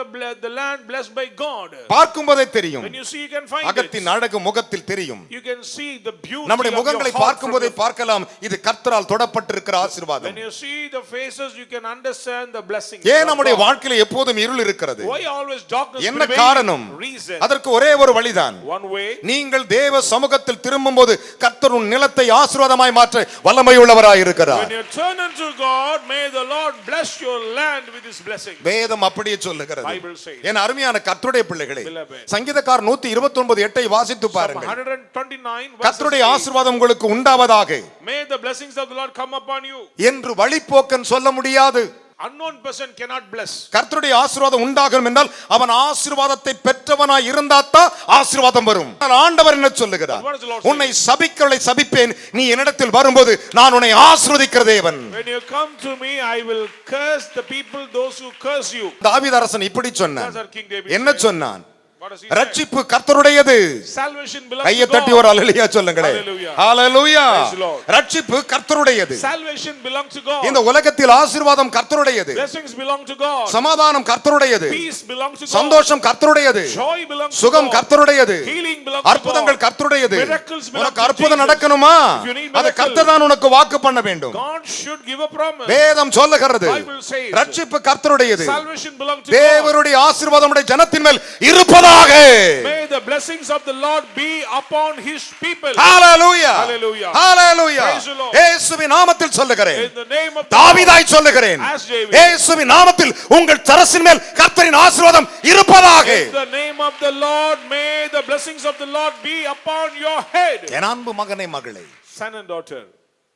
the land blessed by God. பார்க்கும்போதே தெரியும். When you see, you can find அகத்தின் it. அழகு முகத்தில் தெரியும். You can see the beauty நம்முடைய of your முகங்களை heart பார்க்கும்போதே from the- பார்க்கலாம் இது கர்த்தரால் தொடப்பட்டிருக்கிற ஆசீர்வாதம். When you see the faces, you can understand the blessings. ஏன் of நம்முடைய God. வாழ்க்கையில எப்போதும் இருள் இருக்கிறது? Why always darkness என்ன prevails? காரணம்? Reason. அதற்கு ஒரே ஒரு வழிதான். One way. நீங்கள் தேவ சமூகத்தில் திரும்பும்போது கர்த்தர் உன் நிலத்தை ஆசீர்வாதமாய் மாற்ற வல்லமை உள்ளவராய் இருக்கிறார். When you turn unto God, may the Lord bless your land with his blessing. வேதம் அப்படியே சொல்லுகிறது. Bible says. என் அருமையான கர்த்தருடைய பிள்ளைகளே, Beloved. சங்கீதக்காரர் 129:8 வாசித்து Psalm பாருங்கள். 129 verses கர்த்தருடைய 8. ஆசீர்வாதம் உங்களுக்கு உண்டாவதாக May the blessings of the Lord come upon you. என்று வழிப்போக்கன் சொல்ல முடியாது. Unknown person cannot bless. கர்த்தருடைய ஆசீர்வாதம் உண்டாகும் என்றால் அவன் ஆசீர்வாதத்தை பெற்றவனாய் இருந்தாத்தான் ஆசீர்வாதம் வரும். ஆண்டவர் என்ன சொல்லுகிறார்? What does the Lord say? உன்னை சபிக்கிறவளை சபிப்பேன், நீ என்னிடத்தில் வரும்போது நான் உன்னை ஆசீர்வதிக்கிற தேவன். When you come to me, I will curse the people, those who curse you. தாவீது அரசன் இப்படி சொன்னான். That's our King David என்ன said. சொன்னான்? What does he say? ரட்சிப்பு கர்த்தருடையது. Salvation belongs கையை to தட்டி God. ஒரு அல்லேலூயா சொல்லுங்களே. Hallelujah. Hallelujah. Praise the Lord. ரட்சிப்பு கர்த்தருடையது. Salvation belongs to God. இந்த உலகத்தில் ஆசீர்வாதம் கர்த்தருடையது. Blessings belong to God. சமாதானம் கர்த்தருடையது. Peace belongs to God. சந்தோஷம் கர்த்தருடையது. Joy belongs to சுகம் God. கர்த்தருடையது. Healing belongs to அற்புதங்கள் God. கர்த்தருடையது. Miracles belong உனக்கு to அற்புதம் Jesus. நடக்கணுமா? If you need அது miracle, கர்த்தர் தான் உனக்கு வாக்கு பண்ண வேண்டும். God should give a promise. வேதம் சொல்லுகிறது Bible says. ரட்சிப்பு கர்த்தருடையது. Salvation belongs to God. தேவனுடைய ஆசீர்வாதம் உடைய ஜனத்தின் மேல் இருப்பதாக. May the blessings of the Lord be upon his people. Hallelujah. Hallelujah. Hallelujah. Praise the Lord. இயேசுவின் நாமத்தில் சொல்லுகிறேன். In the name of the தாவீதாய் சொல்லுகிறேன். As David. இயேசுவின் நாமத்தில் உங்கள் தரசின் மேல் கர்த்தரின் ஆசீர்வாதம் இருப்பதாக. In the name of the Lord, may the blessings of the Lord be upon your head. என் அன்பு மகனே மகளே, Son and daughter,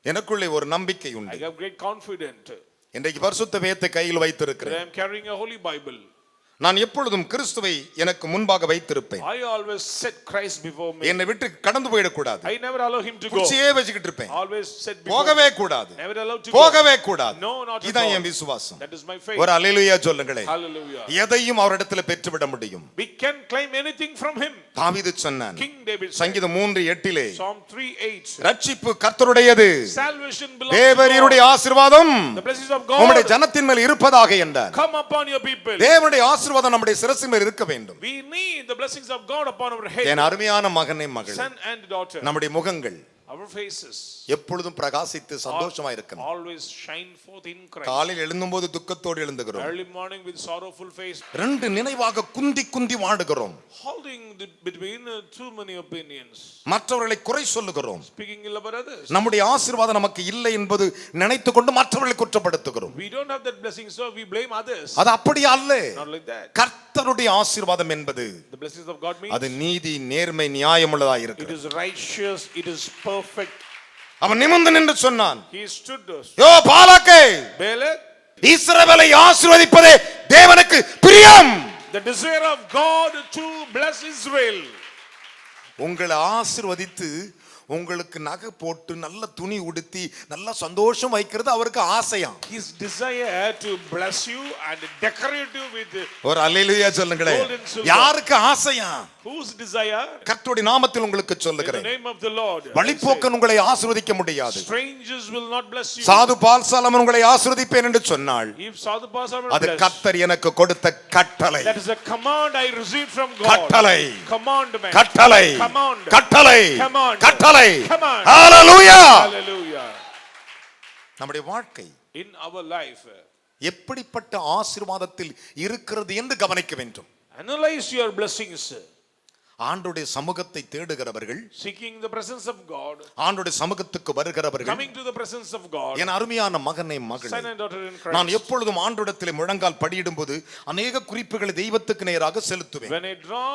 எனக்குள்ளே ஒரு நம்பிக்கை I உண்டு. have great confidence இன்றைக்கு பரிசுத்த வேதத்தை கையில் that வைத்திருக்கிறேன். I am carrying a holy Bible. நான் எப்பொழுதும் கிறிஸ்துவை எனக்கு முன்பாக வைத்திருப்பேன். I always set Christ before me. என்னை விட்டு கடந்து போயிடக்கூடாது. I never allow him to go. குச்சியே வச்சுக்கிட்டு இருப்பேன். Always set before போகவே me. கூடாது. Never allowed to போகவே go. கூடாது. No, not at இதான் all. என் விசுவாசம். That is my faith. ஒரு அல்லேலூயா சொல்லுங்களேன். Hallelujah. எதையும் அவரிடத்தில் பெற்றுவிட முடியும். We can claim anything from him. தாவீது சொன்னான். King David said, சங்கீதம் 3:8 Psalm 3:8. ரட்சிப்பு கர்த்தருடையது. Salvation belongs to தேவரீருடைய God. ஆசீர்வாதம் The blessings of உம்முடைய God ஜனத்தின் மேல் இருப்பதாக என்றார். come upon your people. தேவனுடைய ஆசீர்வாதம் நம்முடைய சிரசின் மேல் இருக்க வேண்டும். We need the blessings of God upon our head. என் அருமையான மகனே மகளே, Son and daughter. நம்முடைய முகங்கள் Our faces எப்பொழுதும் பிரகாசித்து சந்தோஷமா இருக்கணும். always shine forth in Christ. காலையில் எழுந்தும்போது துக்கத்தோடு எழுந்துகிறோம். Early morning with sorrowful face, ரெண்டு நினைவாக குந்தி குந்தி வாடுகிறோம். holding between too many opinions, மற்றவர்களை குறை சொல்லுகிறோம். speaking ill about others. நம்முடைய ஆசீர்வாதம் நமக்கு இல்லை என்பது நினைத்துக் கொண்டு மற்றவர்களை குற்றப்படுத்துகிறோம். We don't have that blessing, so we blame others. அது அப்படியே அல்ல. Not like that. கர்த்தருடைய ஆசீர்வாதம் என்பது The blessings of God means அது நீதி, நேர்மை, நியாயமுள்ளதாக it இருக்கிறது. is righteous, it is perfect. அவன் நிமிர்ந்து நின்று சொன்னான், He stood us. Yo பாலாக்கே, Balak, இஸ்ரவேலை ஆசீர்வதிப்பதே தேவனுக்கு பிரியம். the desire of God to bless Israel. உங்களை ஆசீர்வதித்து உங்களுக்கு நகை போட்டு நல்ல துணி உடுத்தி நல்ல சந்தோஷம் வைக்கிறது அவருக்கு ஆசையாம். His desire to bless you and decorate you with ஒரு அல்லேலூயா சொல்லுங்களேன். gold and silver. யாருக்கு ஆசையாம்? Whose desire? கர்த்தருடைய நாமத்தில் உங்களுக்கு In the சொல்லுகிறேன். name of the Lord. வழிப்போக்கன் உங்களை ஆசீர்வதிக்க முடியாது. Strangers will not bless you. சாது பால்சாலமன் உங்களை ஆசீர்வதிப்பேன் என்று சொன்னாள். If Sadhu Pastor அது bless, கர்த்தர் எனக்கு கொடுத்த கட்டளை. that is a command I received from God. கட்டளை. Commandment. கட்டளை. Command. கட்டளை. Command. கட்டளை. Command. ஹalleluya. Hallelujah. நம்முடைய வாழ்க்கை In our life, எப்படிப்பட்ட ஆசீர்வாதத்தில் இருக்கிறது என்று கவனிக்க வேண்டும். analyze your blessings. ஆண்டவருடைய சமூகத்தை தேடுகிறவர்கள், Seeking the presence of God, ஆண்டவருடைய சமூகத்துக்கு வருகிறவர்கள், coming to the presence of God. என் அருமையான மகனே Son மகளே, and daughter in நான் Christ. எப்பொழுதும் ஆண்டவரிடத்திலே முழங்கால் படியிடும்போது அநேக குறிப்புகளை தெய்வத்துக்கு நேராக செலுத்துவேன். When I draw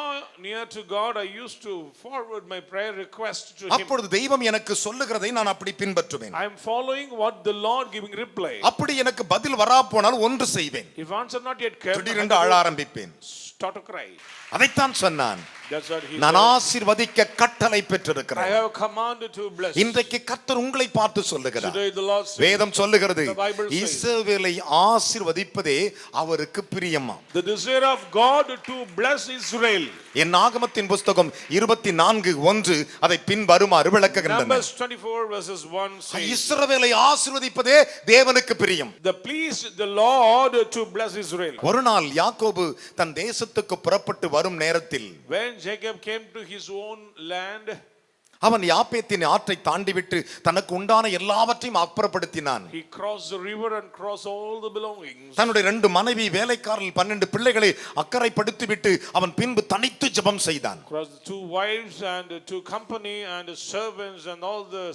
near to God, I used to forward my prayer request to Him. அப்பொழுது தெய்வம் எனக்கு சொல்லுகிறதை நான் அப்படி பின்பற்றுவேன். I am following what the Lord giving reply. அப்படி எனக்கு பதில் வரா போனால் ஒன்று செய்வேன், If answer not yet came, திடீரென்று அழ ஆரம்பிப்பேன். start to cry. அதைத்தான் சொன்னான். That's what He நான் said. ஆசீர்வதிக்க கட்டளை I பெற்றிருக்கிறேன். have commanded to bless. இன்றைக்கு கர்த்தர் உங்களை பார்த்து சொல்லுகிறார். Today the Lord says, வேதம் சொல்லுகிறது, The Bible says, இஸ்ரவேலை ஆசீர்வதிப்பதே அவருக்கு பிரியமாம். the desire of God to bless Israel. என் ஆகமத்தின் புஸ்தகம் 24:1 அதை பின்வருமாறு விளக்குகின்றன. Numbers 24 verses 1 says, இஸ்ரவேலை ஆசீர்வதிப்பதே தேவனுக்கு பிரியம். the pleased the Lord to bless Israel. ஒரு நாள் யாக்கோபு தன் தேசத்துக்கு புறப்பட்டு வரும் நேரத்தில் When Jacob came to his own land, அவன் யாப்பேத்தின் ஆற்றை தாண்டிவிட்டு தனக்கு உண்டான எல்லாவற்றையும் அப்புறப்படுத்தினான். he crossed the river and crossed all the belongings. தன்னுடைய 2 மனைவி, வேலைக்காரர்கள் 12 பிள்ளைகளை அக்கறைப்படுத்திவிட்டு அவன் பின்பு தனித்து ஜெபம் செய்தான். Crossed the 2 wives and 2 company and servants and all the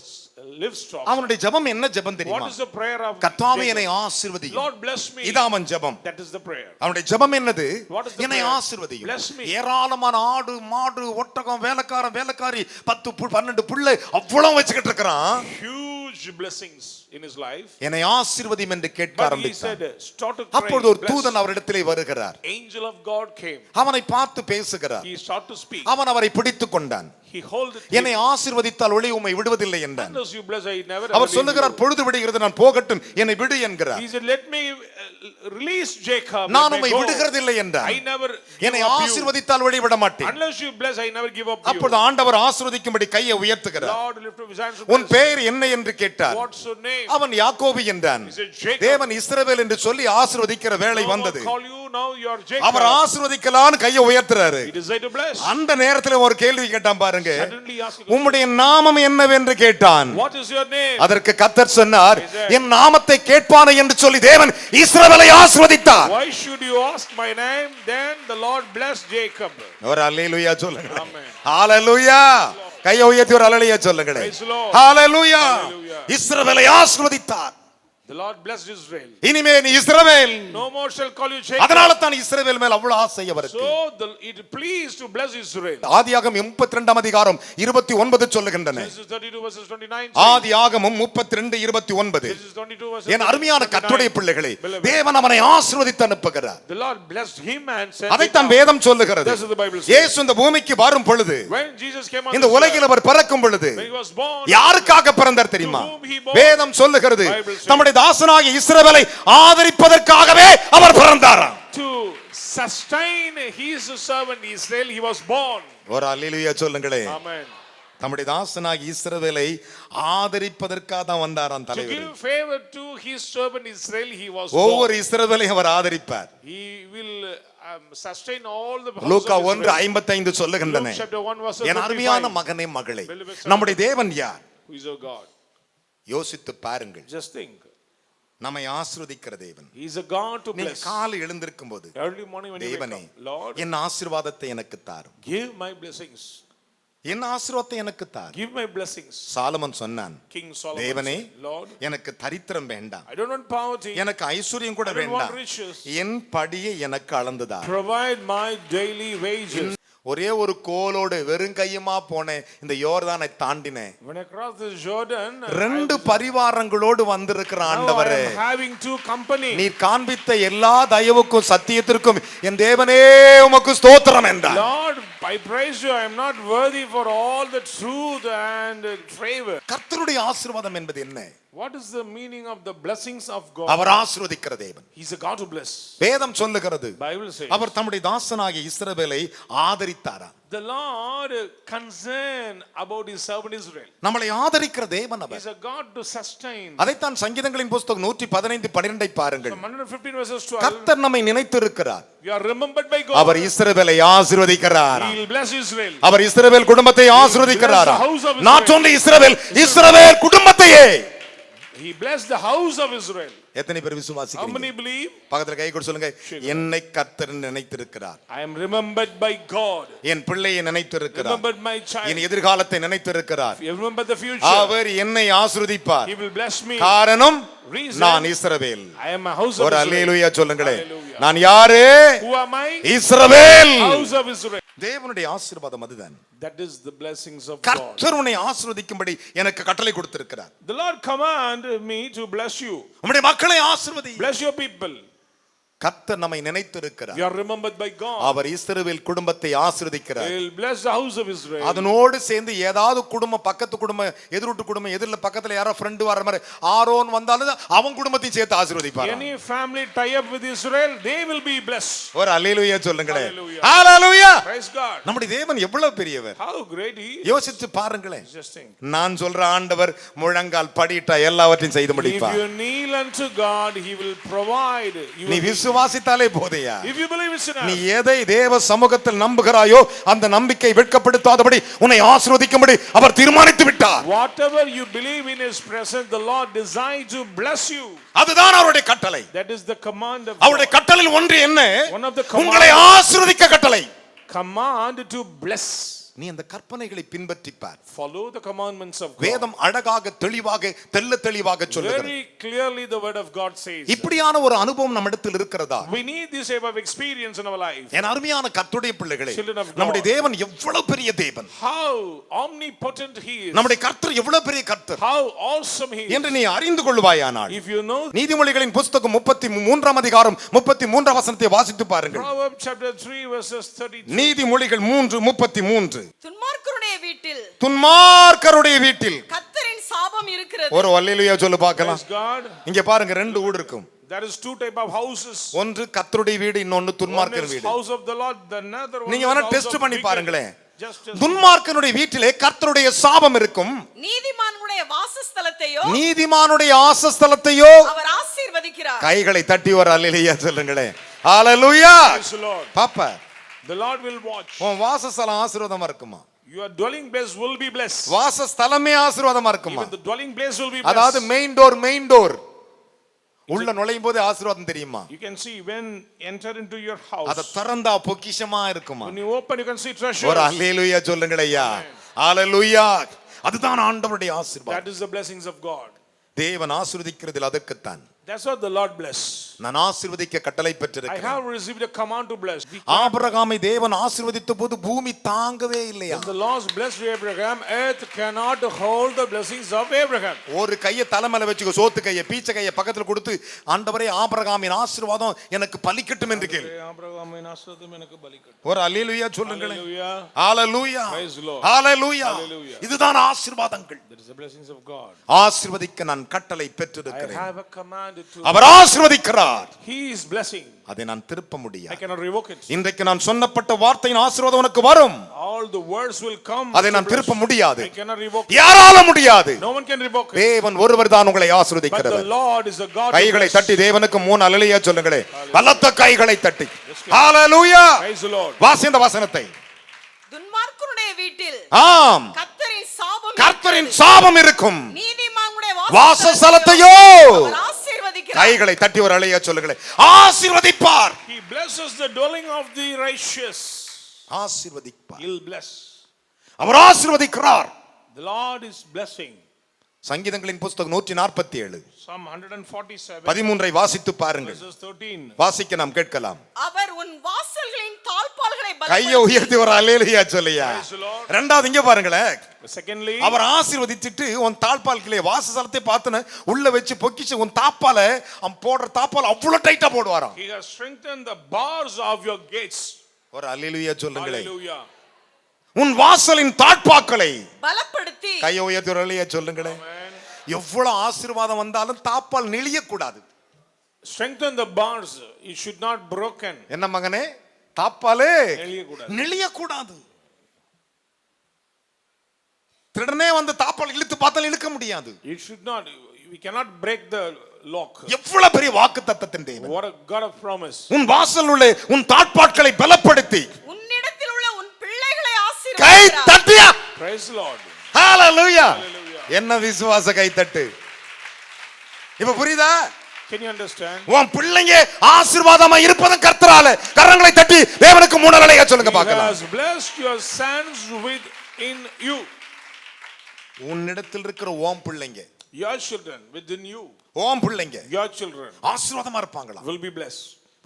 livestock. அவனுடைய ஜெபம் என்ன ஜெபம் What தெரியுமா? is the prayer of கர்த்தாவே Jacob? என்னை ஆசீர்வதியும். Lord bless me. இதான் அவன் ஜெபம். That is the prayer. அவனுடைய ஜெபம் என்னது? What is the என்னை prayer? ஆசீர்வதியும். Bless me. ஏராளமான ஆடு, மாடு, ஒட்டகம், வேலைக்காரன், வேலைக்காரி 12 பிள்ளை அவ்வளவு வச்சுக்கிட்டு இருக்கிறான். Huge blessings in his life. என்னை ஆசீர்வதியும் என்று கேட்க But he ஆரம்பித்தான். said, start to அப்பொழுது ஒரு pray. தூதன் அவரிடத்திலே வருகிறார். Angel of God came. அவனை பார்த்து பேசுகிறார். He started to speak. அவன் அவரை பிடித்துக் கொண்டான். He holdeth என்னை ஆசீர்வதித்தால் ஒளி உம்மை விடுவதில்லை என்றான். unless you bless, I never our leave சொல்லுகிறார், you. பொழுது விடுகிறது, நான் போகட்டும், என்னை விடு என்கிறார். He said, let me release Jacob. நான் let me உம்மை go. விடுகிறதில்லை என்றார். I never என்னை give up you. ஆசீர்வதித்தால் ஒளி விட மாட்டேன். Unless you bless, I never give up you. அப்பொழுது ஆண்டவர் ஆசீர்வதிக்கும்படி கையை உயர்த்துகிறார். Lord lift up his hands to உன் bless. பெயர் என்ன என்று கேட்டார். What's your name? அவன் யாக்கோபு என்றான். He said, Jacob. தேவன் இஸ்ரவேல் என்று சொல்லி ஆசீர்வதிக்கிற வேளை No one வந்தது. call you, now you are Jacob. அவர் ஆசீர்வதிக்கலான்னு கையை உயர்த்துறாரு. He decided to bless. அந்த நேரத்தில் ஒரு கேள்வி கேட்டான் பாருங்க. Suddenly asked, உம்முடைய நாமம் என்னவென்று கேட்டான். what is your name? அதற்கு கர்த்தர் சொன்னார், He said, என் நாமத்தை கேட்பானே என்று சொல்லி தேவன் இஸ்ரவேலை ஆசீர்வதித்தார். Why should you ask my name? Then the Lord blessed Jacob. ஒரு அல்லேலூயா சொல்லுங்க. Amen. ஹalleluya. கையை உயர்த்தி ஒரு அல்லேலூயா சொல்லுங்களே. Praise the Lord. Hallelujah. Hallelujah. இஸ்ரவேலை ஆசீர்வதித்தார். The Lord blessed Israel. இனிமே நீ இஸ்ரவேல். No more shall call you Jacob. அதனால தான் இஸ்ரவேல் மேல் அவ்வளவு ஆசை அவருக்கு. So it pleased to bless Israel. ஆதியாகமம் 32 அதிகாரம் 29 சொல்லுகின்றன. Genesis 32 verses 29. ஆதியாகமம் 32 29. Genesis 22 verses என் அருமையான 29. கர்த்தருடைய பிள்ளைகளே, தேவன் அவனை ஆசீர்வதித்து அனுப்புகிறார். The Lord blessed him and sent him அதைத்தான் out. வேதம் சொல்லுகிறது. That's what the Bible says. இயேசு இந்த பூமிக்கு வரும் பொழுது, When Jesus came on இந்த this உலகில் earth, அவர் பிறக்கும் பொழுது when he was born, யாருக்காக பிறந்தார் தெரியுமா? To whom he born? வேதம் சொல்லுகிறது, Bible says. தம்முடைய தாசனாகிய இஸ்ரவேலை ஆதரிப்பதற்காகவே அவர் பிறந்தாராம். to sustain his servant Israel, he was born. ஒரு அல்லேலூயா சொல்லுங்களே. Amen. தம்முடைய தாசனாகிய இஸ்ரவேலை ஆதரிப்பதற்காக தான் வந்தாராம் To தலைவர். give favor to his servant Israel, he was ஒவ்வொரு born. இஸ்ரவேலையும் அவர் ஆதரிப்பார். He will sustain all the house Luca of 1:55 Israel. சொல்லுகின்றன. Luke chapter 1 verse என் அருமையான 55. மகனே மகளே, Beloved son. நம்முடைய தேவன் யார்? Who is our God? யோசித்து பாருங்கள். Just think. நம்மை ஆசீர்வதிக்கிற தேவன். He is a God to நீங்க bless. காலை எழுந்திருக்கும் போது, Early morning when you wake தேவனே up, Lord, என் ஆசீர்வாதத்தை எனக்கு தாரும், give my blessings. என் ஆசீர்வாதத்தை எனக்கு தாரும். Give my blessings. சாலமன் சொன்னான், King Solomon தேவனே said, Lord, எனக்கு தரித்திரம் வேண்டாம், I don't want poverty. எனக்கு ஐஸ்வர்யம் கூட I don't want வேண்டாம், riches. என் படியை எனக்கு அளந்துதார். Provide my daily wages. ஒரே ஒரு கோலோடு வெறும் கையுமா போனேன், இந்த யோர்தானை தாண்டினேன். When I crossed the Jordan, ரெண்டு பரிவாரங்களோடு வந்திருக்கிற now I ஆண்டவரே, am having two company. நீர் காண்பித்த எல்லா தயவுக்கும் சத்தியத்திற்கும் என் தேவனே உமக்கு ஸ்தோத்திரம் என்றார். Lord, I praise you. I am not worthy for all the truth and favor. கர்த்தருடைய ஆசீர்வாதம் என்பது என்ன? What is the meaning of the blessings of God? அவர் ஆசீர்வதிக்கிற தேவன். He's a God to bless. வேதம் சொல்லுகிறது, Bible says அவர் தம்முடைய தாசனாகிய இஸ்ரவேலை ஆதரித்தாரா. the Lord concerned about his servant Israel. நம்மளை ஆதரிக்கிற தேவன் அவர். He's a God to sustain. அதைத்தான் சங்கீதங்களின் புத்தகம் 115:12 பாருங்கள். 115 verses 12. கர்த்தர் நம்மை நினைத்திருக்கிறார், You are remembered by God. அவர் இஸ்ரவேலை ஆசீர்வதிக்கிறார். He will bless Israel. அவர் இஸ்ரவேல் குடும்பத்தை ஆசீர்வதிக்கிறார். He will bless the house of Israel. not only இஸ்ரவேல் குடும்பத்தையே. He blessed the house of Israel. எத்தனை பேர் How விசுவாசிக்கிறீங்க? many believe? பக்கத்துல கை கொடுத்து சொல்லுங்க, என்னை கர்த்தர் நினைத்திருக்கிறார், I am remembered by God. என் பிள்ளையை நினைத்திருக்கிறார், Remembered my child. என் எதிர்காலத்தை நினைத்திருக்கிறார், You remember the future. அவர் என்னை ஆசீர்வதிப்பார். He will bless me. காரணம் Reason, நான் இஸ்ரவேல். I am a house of ஒரு Israel. அல்லேலூயா சொல்லுங்களே. Hallelujah. நான் யாரு? Who am I? Israel. House of Israel. தேவனுடைய ஆசீர்வாதம் அதுதான். That is the blessings of God. கர்த்தர் உன்னை ஆசீர்வதிக்கும்படி எனக்கு கட்டளை கொடுத்திருக்கிறார். The Lord commanded me to bless you. உம்முடைய மக்களை ஆசீர்வதி. Bless your people. கர்த்தர் நம்மை நினைத்திருக்கிறார். You are remembered by God. அவர் இஸ்ரவேல் குடும்பத்தை ஆசீர்வதிக்கிறார். He will bless the house of Israel. அதனோடு சேர்ந்து ஏதாவது குடும்பம், பக்கத்து குடும்பம், எதிரூட்டு குடும்பம், எதிரில பக்கத்துல யாரோ ஃப்ரெண்ட் வர மாதிரி ஆரோன் வந்தாலும் அவன் குடும்பத்தையும் சேர்த்து ஆசீர்வதிப்பார். Any family tie up with Israel, they will be blessed. ஒரு அல்லேலூயா சொல்லுங்களே. Hallelujah. ஹalleluya. Praise God. நம்முடைய தேவன் எவ்வளவு பெரியவர். How great he is. யோசிச்சு பாருங்களேன். Just think. நான் சொல்ற ஆண்டவர் முழங்கால் படியிட்டா எல்லாவற்றையும் செய்து If முடிப்பார். you kneel unto God, he will provide. You நீ will- விசுவாசித்தாலே போதையா. If you believe it's நீ enough. எதை தேவ சமூகத்தில் நம்புகிறாயோ அந்த நம்பிக்கை வெட்கப்படுத்தாதபடி உன்னை ஆசீர்வதிக்கும்படி அவர் தீர்மானித்து விட்டார். Whatever you believe in his presence, the Lord desires to bless you. அதுதான் அவருடைய கட்டளை. That is the command of அவருடைய God. கட்டளையில் ஒன்று என்ன? One of the command- உங்களை ஆசீர்வதிக்க கட்டளை. Command to bless. நீ அந்த கற்பனைகளை பின்பற்றிப்பார். Follow the commandments of God. வேதம் அழகாக தெளிவாக தெள்ளத் சொல்லுகிறது. Very clearly the word of God says. இப்படியான ஒரு அனுபவம் நம்மிடத்தில் இருக்கிறதா? We need this type of experience in our life. என் அருமையான கர்த்தருடைய பிள்ளைகளே, Children of God. நம்முடைய தேவன் எவ்வளவு பெரிய தேவன், How omnipotent he is. நம்முடைய கர்த்தர் எவ்வளவு பெரிய கர்த்தர் How awesome he is. என்று நீ அறிந்து கொள்வாயானால், If you know நீதிமொழிகளின் புத்தகம் 33 அதிகாரம் 33 வசனத்தை வாசித்து பாருங்கள். Proverbs chapter 3 verses 32. நீதிமொழிகள் 3:33. துன்மார்க்கருடைய வீட்டில் துன்மார்க்கருடைய வீட்டில் கர்த்தரின் சாபம் இருக்கிறது. ஒரு அல்லேலூயா சொல்லு பார்க்கலாம். Praise God. இங்க பாருங்க, ரெண்டு வீடு இருக்கும். There is two type of houses. ஒன்று கர்த்தருடைய வீடு, இன்னொன்னு One துன்மார்க்கர் is வீடு. house of the Lord, the another one நீங்க is வேணா house டெஸ்ட் of பண்ணி wicked. பாருங்களேன். Just துன்மார்க்கனுடைய வீட்டிலே கர்த்தருடைய சாபம் இருக்கும், நீதிமானுடைய வாசஸ்தலத்தையோ நீதிமானுடைய ஆசஸ்தலத்தையோ அவர் ஆசீர்வதிக்கிறார். கைகளை தட்டி ஒரு அல்லேலூயா சொல்லுங்களேன். ஹalleluya. praise the Lord. பாப்பா, The Lord will watch. உன் வாசஸ்தலம் ஆசீர்வாதமா இருக்குமா? Your dwelling place will be blessed. வாசஸ்தலமே ஆசீர்வாதமா இருக்குமா? Even the dwelling place will be அதாவது blessed. மெயின் டோர் உள்ள நுழையும் போது ஆசீர்வாதம் தெரியுமா? You can see when enter into your house. அத திறந்தா பொக்கிஷமா இருக்குமா? When you open, you can see treasures. ஒரு அல்லேலூயா சொல்லுங்கள் ஐயா. ஹalleluya. அதுதான் ஆண்டவருடைய ஆசீர்வாதம். That is the blessings of God. தேவன் ஆசீர்வதிக்கிறதில் அதற்குத்தான் That's what the Lord bless. நான் ஆசீர்வதிக்க கட்டளை I பெற்றிருக்கிறேன். have received a command to bless. ஆபிரகாமை தேவன் ஆசீர்வதித்த போது பூமி தாங்கவே இல்லையா? When the Lord blessed Abraham, earth cannot hold the blessings of Abraham. ஒரு கையை தலைமையில வச்சுக்கோ, சோத்து கையை பீச்ச கையை பக்கத்துல கொடுத்து, ஆண்டவரே ஆபிரகாமின் ஆசீர்வாதம் எனக்கு பலிக்கட்டும் என்று கேளு. ஆபிரகாமின் ஆசீர்வாதம் எனக்கு பலிக்கட்டும். ஒரு அல்லேலூயா சொல்லுங்களேன். Hallelujah. Hallelujah. Praise the Lord. Hallelujah. Hallelujah. இதுதான் ஆசீர்வாதங்கள். That is the blessings of God. ஆசீர்வதிக்க நான் கட்டளை I பெற்றிருக்கிறேன். have a command to. அவர் ஆசீர்வதிக்கிறார். He is blessing. அதை நான் திருப்ப I முடியாது. cannot revoke it. இன்றைக்கு நான் சொன்னப்பட்ட வார்த்தையின் ஆசீர்வாதம் உனக்கு வரும். All the words will come. அதை நான் திருப்ப முடியாது. I cannot revoke it. யாரால முடியாது? No one can revoke it. தேவன் ஒருவர் தான் உங்களை But the ஆசீர்வதிக்கிறவர். Lord is a God. who கைகளை bless. தட்டி தேவனுக்கு 3 அல்லேலூயா சொல்லுங்களே. பலத்த கைகளை தட்டி. ஹalleluya. Praise the Lord. வாசிந்த வசனத்தை. துன்மார்க்கருடைய வீட்டில் ஆம், கர்த்தரின் சாபம் கர்த்தரின் இருக்கிறது. சாபம் இருக்கும், நீதிமானுடைய வாசஸ்தலத்தையோ அவர் ஆசீர்வதிக்கிறார். கைகளை தட்டி ஒரு அல்லேலூயா சொல்லுங்களே. ஆசீர்வதிப்பார். He blesses the dwelling of the righteous. ஆசீர்வதிப்பார். He'll bless. அவர் ஆசீர்வதிக்கிறார். The Lord is blessing. சங்கீதங்களின் புத்தகம் 147 Psalm 147 13 வாசித்து பாருங்கள். verses 13. வாசிக்க நாம் கேட்கலாம். அவர் உன் வாசல்களின் தாழ்பாள்களை கையை உயர்த்தி ஒரு அல்லேலூயா சொல்லியா. Praise the Lord. ரெண்டாவது இங்க பாருங்களேன். Secondly, அவர் ஆசீர்வதிச்சிட்டு உன் தாழ்பால் கீழே வாசஸ்தலத்தை பார்த்துன உள்ள வச்சு பொக்கிச்சு உன் தாப்பால போடுற தாப்பால் அவ்வளவு டைட்டா போடுவாராம். He has strengthened the bars of your gates. ஒரு அல்லேலூயா சொல்லுங்களேன். Hallelujah. உன் வாசலின் தாழ்பாக்களை பலப்படுத்தி கையை உயர்த்தி ஒரு அல்லேலூயா சொல்லுங்களேன். Amen. எவ்வளவு ஆசீர்வாதம் வந்தாலும் தாப்பால் நெளிய கூடாது. Strengthen the bars. It should not broken. என்ன மகனே, தாப்பாலே நெளியக்கூடாது. நெளிய கூடாது. திருடனே வந்து தாப்பால் இழுத்து பார்த்தால் இழுக்க முடியாது. It should not. We cannot break the lock. எவ்வளவு பெரிய வாக்குத்தத்தத்தின் தேவன். What a God of promise. உன் வாசல் உள்ள உன் தாழ்பாட்களை பலப்படுத்தி உன்னிடத்தில் உள்ள உன் பிள்ளைகளை கை ஆசீர்வதிக்கிறார். தட்டியா. Praise the Lord. Hallelujah. Hallelujah. என்ன விசுவாச கை தட்டு. இப்ப புரியுதா? Can you understand? உன் பிள்ளைங்க ஆசீர்வாதமா இருப்பதும் கர்த்தரால. கரங்களை தட்டி தேவனுக்கு 3 அல்லேலூயா சொல்லுங்க He பார்க்கலாம். has blessed your sons within you. உன்னிடத்தில் இருக்கிற உன் பிள்ளைங்க, Your children within you. உன் பிள்ளைங்க Your children ஆசீர்வாதமா இருப்பாங்களா? will be blessed.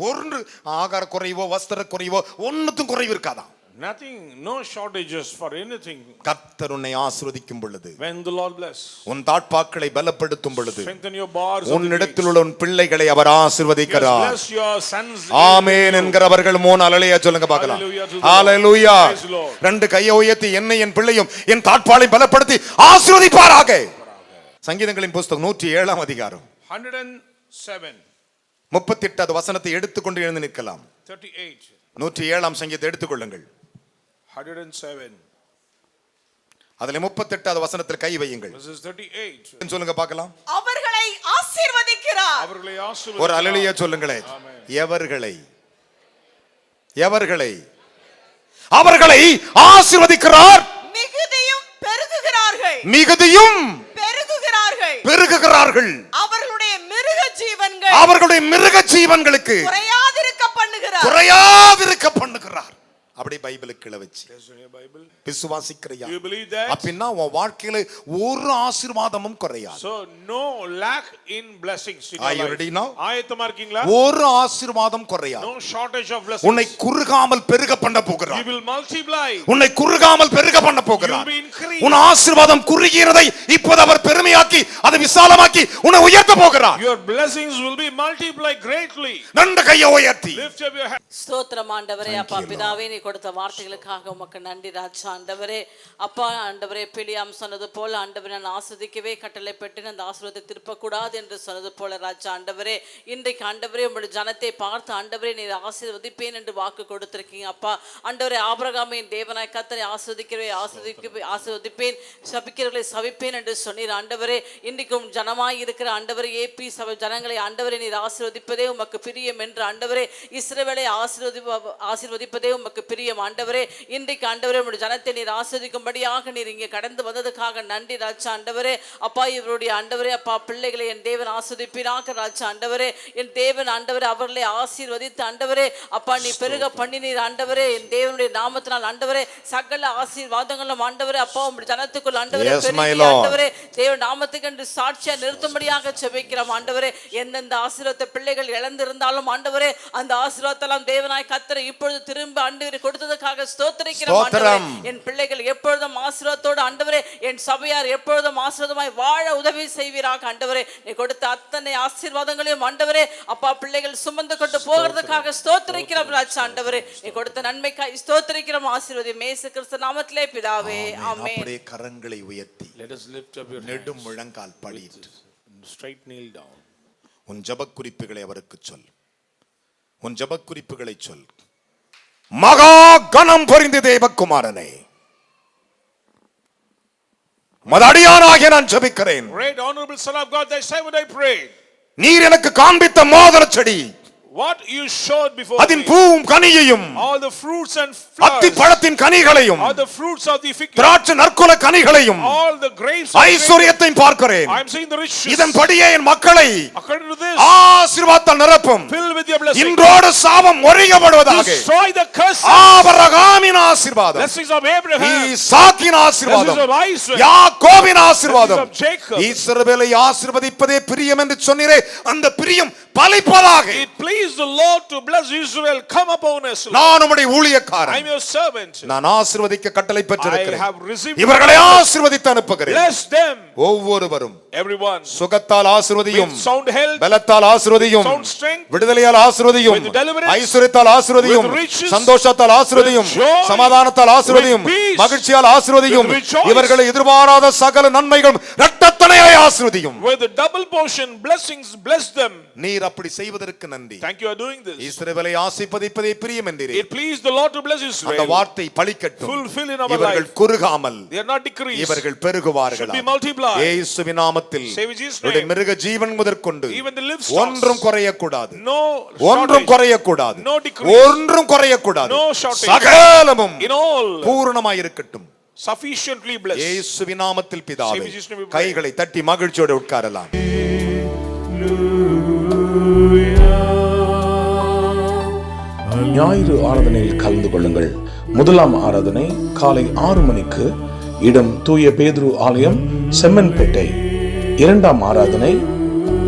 ஒன்று ஆகார குறைவோ வஸ்திர குறைவோ ஒண்ணுத்தும் குறைவு இருக்காதா? Nothing, no shortages for anything. கர்த்தர் உன்னை ஆசீர்வதிக்கும் பொழுது, When the Lord bless, உன் தாட்பாக்களை பலப்படுத்தும் பொழுது, strengthen your bars. of the உன்னிடத்தில் gates. உள்ள உன் பிள்ளைகளை அவர் He has ஆசீர்வதிக்கிறார். blessed your sons. ஆமென் என்கிறவர்கள் 3 அல்லேலூயா சொல்லுங்க பார்க்கலாம். Hallelujah to the Lord. Hallelujah. Praise the Lord. ரெண்டு கையை உயர்த்தி என்னை என் பிள்ளையும் என் தாட்பாளை பலப்படுத்தி ஆசீர்வதிப்பாராக. சங்கீதங்களின் புத்தகம் 107 அதிகாரம் 107, 38 வசனத்தை எடுத்துக்கொண்டு எழுந்து நிற்கலாம். 38, 107 சங்கீதத்தை எடுத்துக்கொள்ளுங்கள். 107, அதுல 38 வசனத்தில் கை வையுங்கள். verses 38. சொல்லுங்க பார்க்கலாம். அவர்களை ஆசீர்வதிக்கிறார். அவர்களை ஒரு ஆசீர்வதிக்கிறார். அல்லேலூயா சொல்லுங்களேன். Amen. எவர்களை அவர்களை ஆசீர்வதிக்கிறார். மிகுதியும் பெருகுகிறார்கள். மிகுதியும் பெருகுகிறார்கள். பெருகுகிறார்கள். அவர்களுடைய மிருக ஜீவன்கள் அவர்களுடைய மிருக ஜீவன்களுக்கு குறையாதிருக்க பண்ணுகிறார். குறையாதிருக்க பண்ணுகிறார். அப்படி பைபிளுக்கு கீழ வச்சு That's in your Bible. விசுவாசிக்கிறியா? Do you believe that? அப்படின்னா உன் வாழ்க்கையில ஒரு ஆசீர்வாதமும் குறையாது. So no lack in blessings in Are your you life. ready now? ஆயத்தமா இருக்கீங்களா? ஒரு ஆசீர்வாதம் குறையாது. No shortage of blessings. உன்னை குறுகாமல் பெருக பண்ண You போகிறார். will multiply. உன்னை குறுகாமல் பெருக பண்ண You போகிறார். will be increased. உன் ஆசீர்வாதம் குறுகிறதை இப்போது அவர் பெருமையாக்கி அதை விசாலமாக்கி உன்னை உயர்த்த போகிறார். Your blessings will be multiplied greatly. ரெண்டு கையை உயர்த்தி Lift up your hand. ஸ்தோத்திரம் ஆண்டவரே. அப்பா பிதாவே, நீ கொடுத்த வார்த்தைகளுக்காக உமக்கு நன்றி ராஜா. ஆண்டவரே அப்பா, ஆண்டவரே பிலியாம் சொன்னது போல ஆண்டவரே நான் ஆஸ்வதிக்கவே கட்டளை பெற்று அந்த ஆசீர்வாதத்தை திருப்பக்கூடாது என்று சொன்னது போல ராஜா ஆண்டவரே, இன்றைக்கு ஆண்டவரே உங்களுடைய ஜனத்தை பார்த்து ஆண்டவரே நீர் ஆசீர்வதிப்பேன் என்று வாக்கு கொடுத்திருக்கீங்க அப்பா. ஆண்டவரே ஆபிரகாமின் தேவனாய் கர்த்தரை ஆசீர்வதிப்பேன், சபிக்கிறவர்களை சபிப்பேன் என்று சொன்னீர் ஆண்டவரே. இன்றைக்கும் ஜனமாய் இருக்கிற ஆண்டவரே ஏபி சபை ஜனங்களை ஆண்டவரே நீர் ஆசீர்வதிப்பதே உமக்கு பிரியம் என்று ஆண்டவரே, இஸ்ரவேலை ஆசீர்வதிப்பதே உமக்கு பிரியம் ஆண்டவரே. இன்றைக்கு ஆண்டவரே உங்களுடைய ஜனத்தை நீர் ஆசீர்வதிக்கும்படியாக நீர் இங்கே கடந்து வந்ததுக்காக நன்றி ராஜா ஆண்டவரே. அப்பா இவருடைய ஆண்டவரே அப்பா பிள்ளைகளை என் தேவன் ஆசீர்வதிப்பினாக ராஜா ஆண்டவரே. என் தேவன் ஆண்டவரே அவர்களை ஆசீர்வதித்து ஆண்டவரே அப்பா நீ பெருக பண்ணினீர் ஆண்டவரே. என் தேவனுடைய நாமத்தினால் ஆண்டவரே சகல ஆசீர்வாதங்களும் ஆண்டவரே அப்பா உங்களுடைய ஜனத்துக்குள் ஆண்டவரே ஆண்டவரே தேவ நாமத்துக்கு என்று சாட்சியா நிறுத்தும்படியாக ஜெபிக்கிறோம் ஆண்டவரே. எந்தெந்த ஆசீர்வாதத்தை பிள்ளைகள் இழந்திருந்தாலும் ஆண்டவரே அந்த ஆசீர்வாதத்தெல்லாம் தேவனாய் கர்த்தரை இப்பொழுது திரும்ப ஆண்டவரே கொடுத்ததுக்காக ஸ்தோத்திரிக்கிறோம் ஆண்டவரே. என் பிள்ளைகள் எப்பொழுதும் ஆசீர்வாதத்தோடு ஆண்டவரே, என் சபையார் எப்பொழுதும் ஆசீர்வாதமாய் வாழ உதவி செய்வீராக ஆண்டவரே. நீ கொடுத்த அத்தனை ஆசீர்வாதங்களையும் ஆண்டவரே அப்பா பிள்ளைகள் சுமந்து கொண்டு போகிறதுக்காக ஸ்தோத்திரிக்கிறோம் ராஜா ஆண்டவரே. நீ கொடுத்த நன்மைக்காய் ஸ்தோத்திரிக்கிறோம். ஆசீர்வதியும் இயேசு கிறிஸ்து நாமத்திலே பிதாவே ஆமென். அப்படியே கரங்களை உயர்த்தி Let us lift up your நெடும் முழங்கால் படிட்டு straight kneel down. உன் ஜெபக் குறிப்புகளை அவருக்கு சொல். உன் ஜெபக் குறிப்புகளை சொல். மகா கணம் பொறிந்து தேவகுமாரனே, மதடியானாகிய நான் ஜெபிக்கிறேன். Great honorable son of God, thy servant I pray. நீர் எனக்கு காண்பித்த மோதிர செடி, What you showed before அதின் me, பூவும் கனியையும் all the fruits and அத்தி flowers, பழத்தின் கனிகளையும் all the fruits of the fig tree, திராட்சை நற்குல கனிகளையும் all the grapes of ஐஸ்வரியத்தையும் பார்க்கிறேன். I am seeing the riches. இதன்படியே என் மக்களை According to this, ஆசீர்வாதத்தால் நிரப்பும். fill with your blessing. இன்றோடு சாபம் ஒழிக்கப்படுவதாக. Destroy the curse. ஆபிரகாமின் ஆசீர்வாதம், Blessings of Abraham. ஈசாக்கின் ஆசீர்வாதம், Blessings of Isaac. யாக்கோபின் ஆசீர்வாதம், Blessings of Jacob. இஸ்ரவேலை ஆசீர்வதிப்பதே பிரியம் என்று சொன்னீரே, அந்த பிரியம் பலிப்பதாக. It pleased the Lord to bless Israel. Come upon us. நான் உம்முடைய I ஊழியக்காரன், am your servant. நான் ஆசீர்வதிக்க கட்டளை I பெற்றிருக்கிறேன். have received. இவர்களை ஆசீர்வதித்து அனுப்புகிறேன். Bless them. ஒவ்வொருவரும் Everyone. சுகத்தால் ஆசீர்வதியும், With sound health. பலத்தால் ஆசீர்வதியும், Sound strength. விடுதலையால் ஆசீர்வதியும், With deliverance. ஐஸ்வரியத்தால் ஆசீர்வதியும், With riches. சந்தோஷத்தால் ஆசீர்வதியும், With joy. சமாதானத்தால் ஆசீர்வதியும், With peace. மகிழ்ச்சியால் ஆசீர்வதியும், With rejoice. இவர்களை எதிர்பாராத சகல நன்மைகளும் இரட்டத்தனையாய் ஆசீர்வதியும். With the double portion blessings, bless them. நீர் அப்படி செய்வதற்கு நன்றி. Thank you for doing this. இஸ்ரவேலை ஆசீர்வதிப்பதே பிரியம் என்றீரே. It pleased the Lord to bless அந்த Israel. வார்த்தை பலிக்கட்டும். Fulfill in our இவர்கள் life. குறுகாமல், They are not decreased. இவர்கள் பெருகுவார்கள். Should be multiplied. இயேசுவின் நாமத்தில் Save Jesus' உம்முடைய name. மிருக ஜீவன் முதற்கொண்டு Even the livestock. ஒன்றும் குறையக்கூடாது, No ஒன்றும் shortage. குறையக்கூடாது, No decrease. ஒன்றும் குறையக்கூடாது. No shortage. சகலமும் In all. பூரணமாய் இருக்கட்டும். Sufficiently blessed. இயேசுவின் நாமத்தில் பிதாவே. Save Jesus' name we pray. கைகளை தட்டி மகிழ்ச்சியோடு உட்காரலாம். ஞாயிறு ஆராதனையில் கலந்து கொள்ளுங்கள். முதலாம் ஆராதனை காலை 6 மணிக்கு, இடம் தூய பேதுரு ஆலயம், செம்மன்பேட்டை. இரண்டாம் ஆராதனை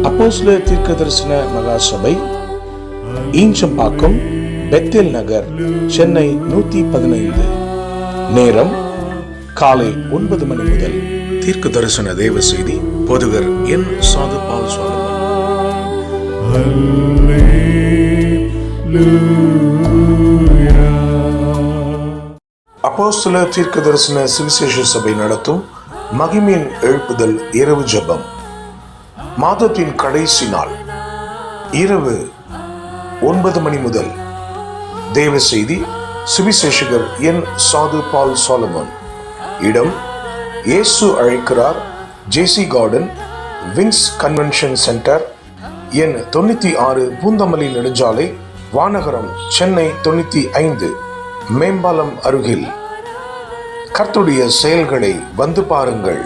அப்போஸ்தலர் தீர்க்கதரிசன மகா சபை, ஈஞ்சம்பாக்கம், பெத்தேல் நகர், சென்னை 115. நேரம் காலை 9 மணி முதல். தீர்க்க தரிசன தேவ செய்தி போதகர் என். சாது பால் சுவாமி. அப்போஸ்தலர் தீர்க்க தரிசன சுவிசேஷ சபை நடத்தும் மகிமையின் எழுப்புதல் இரவு ஜெபம். மாதத்தின் கடைசி நாள் இரவு 9 மணி முதல். தேவ செய்தி சுவிசேஷகர் என். சாது பால் சாலமன். இடம் இயேசு அழைக்கிறார், ஜேசி கார்டன், விங்ஸ் கன்வென்ஷன் சென்டர், எண் 96, பூந்தமல்லி நெடுஞ்சாலை, வானகரம், சென்னை 95, மேம்பாலம் அருகில். கர்த்தருடைய செயல்களை வந்து பாருங்கள்.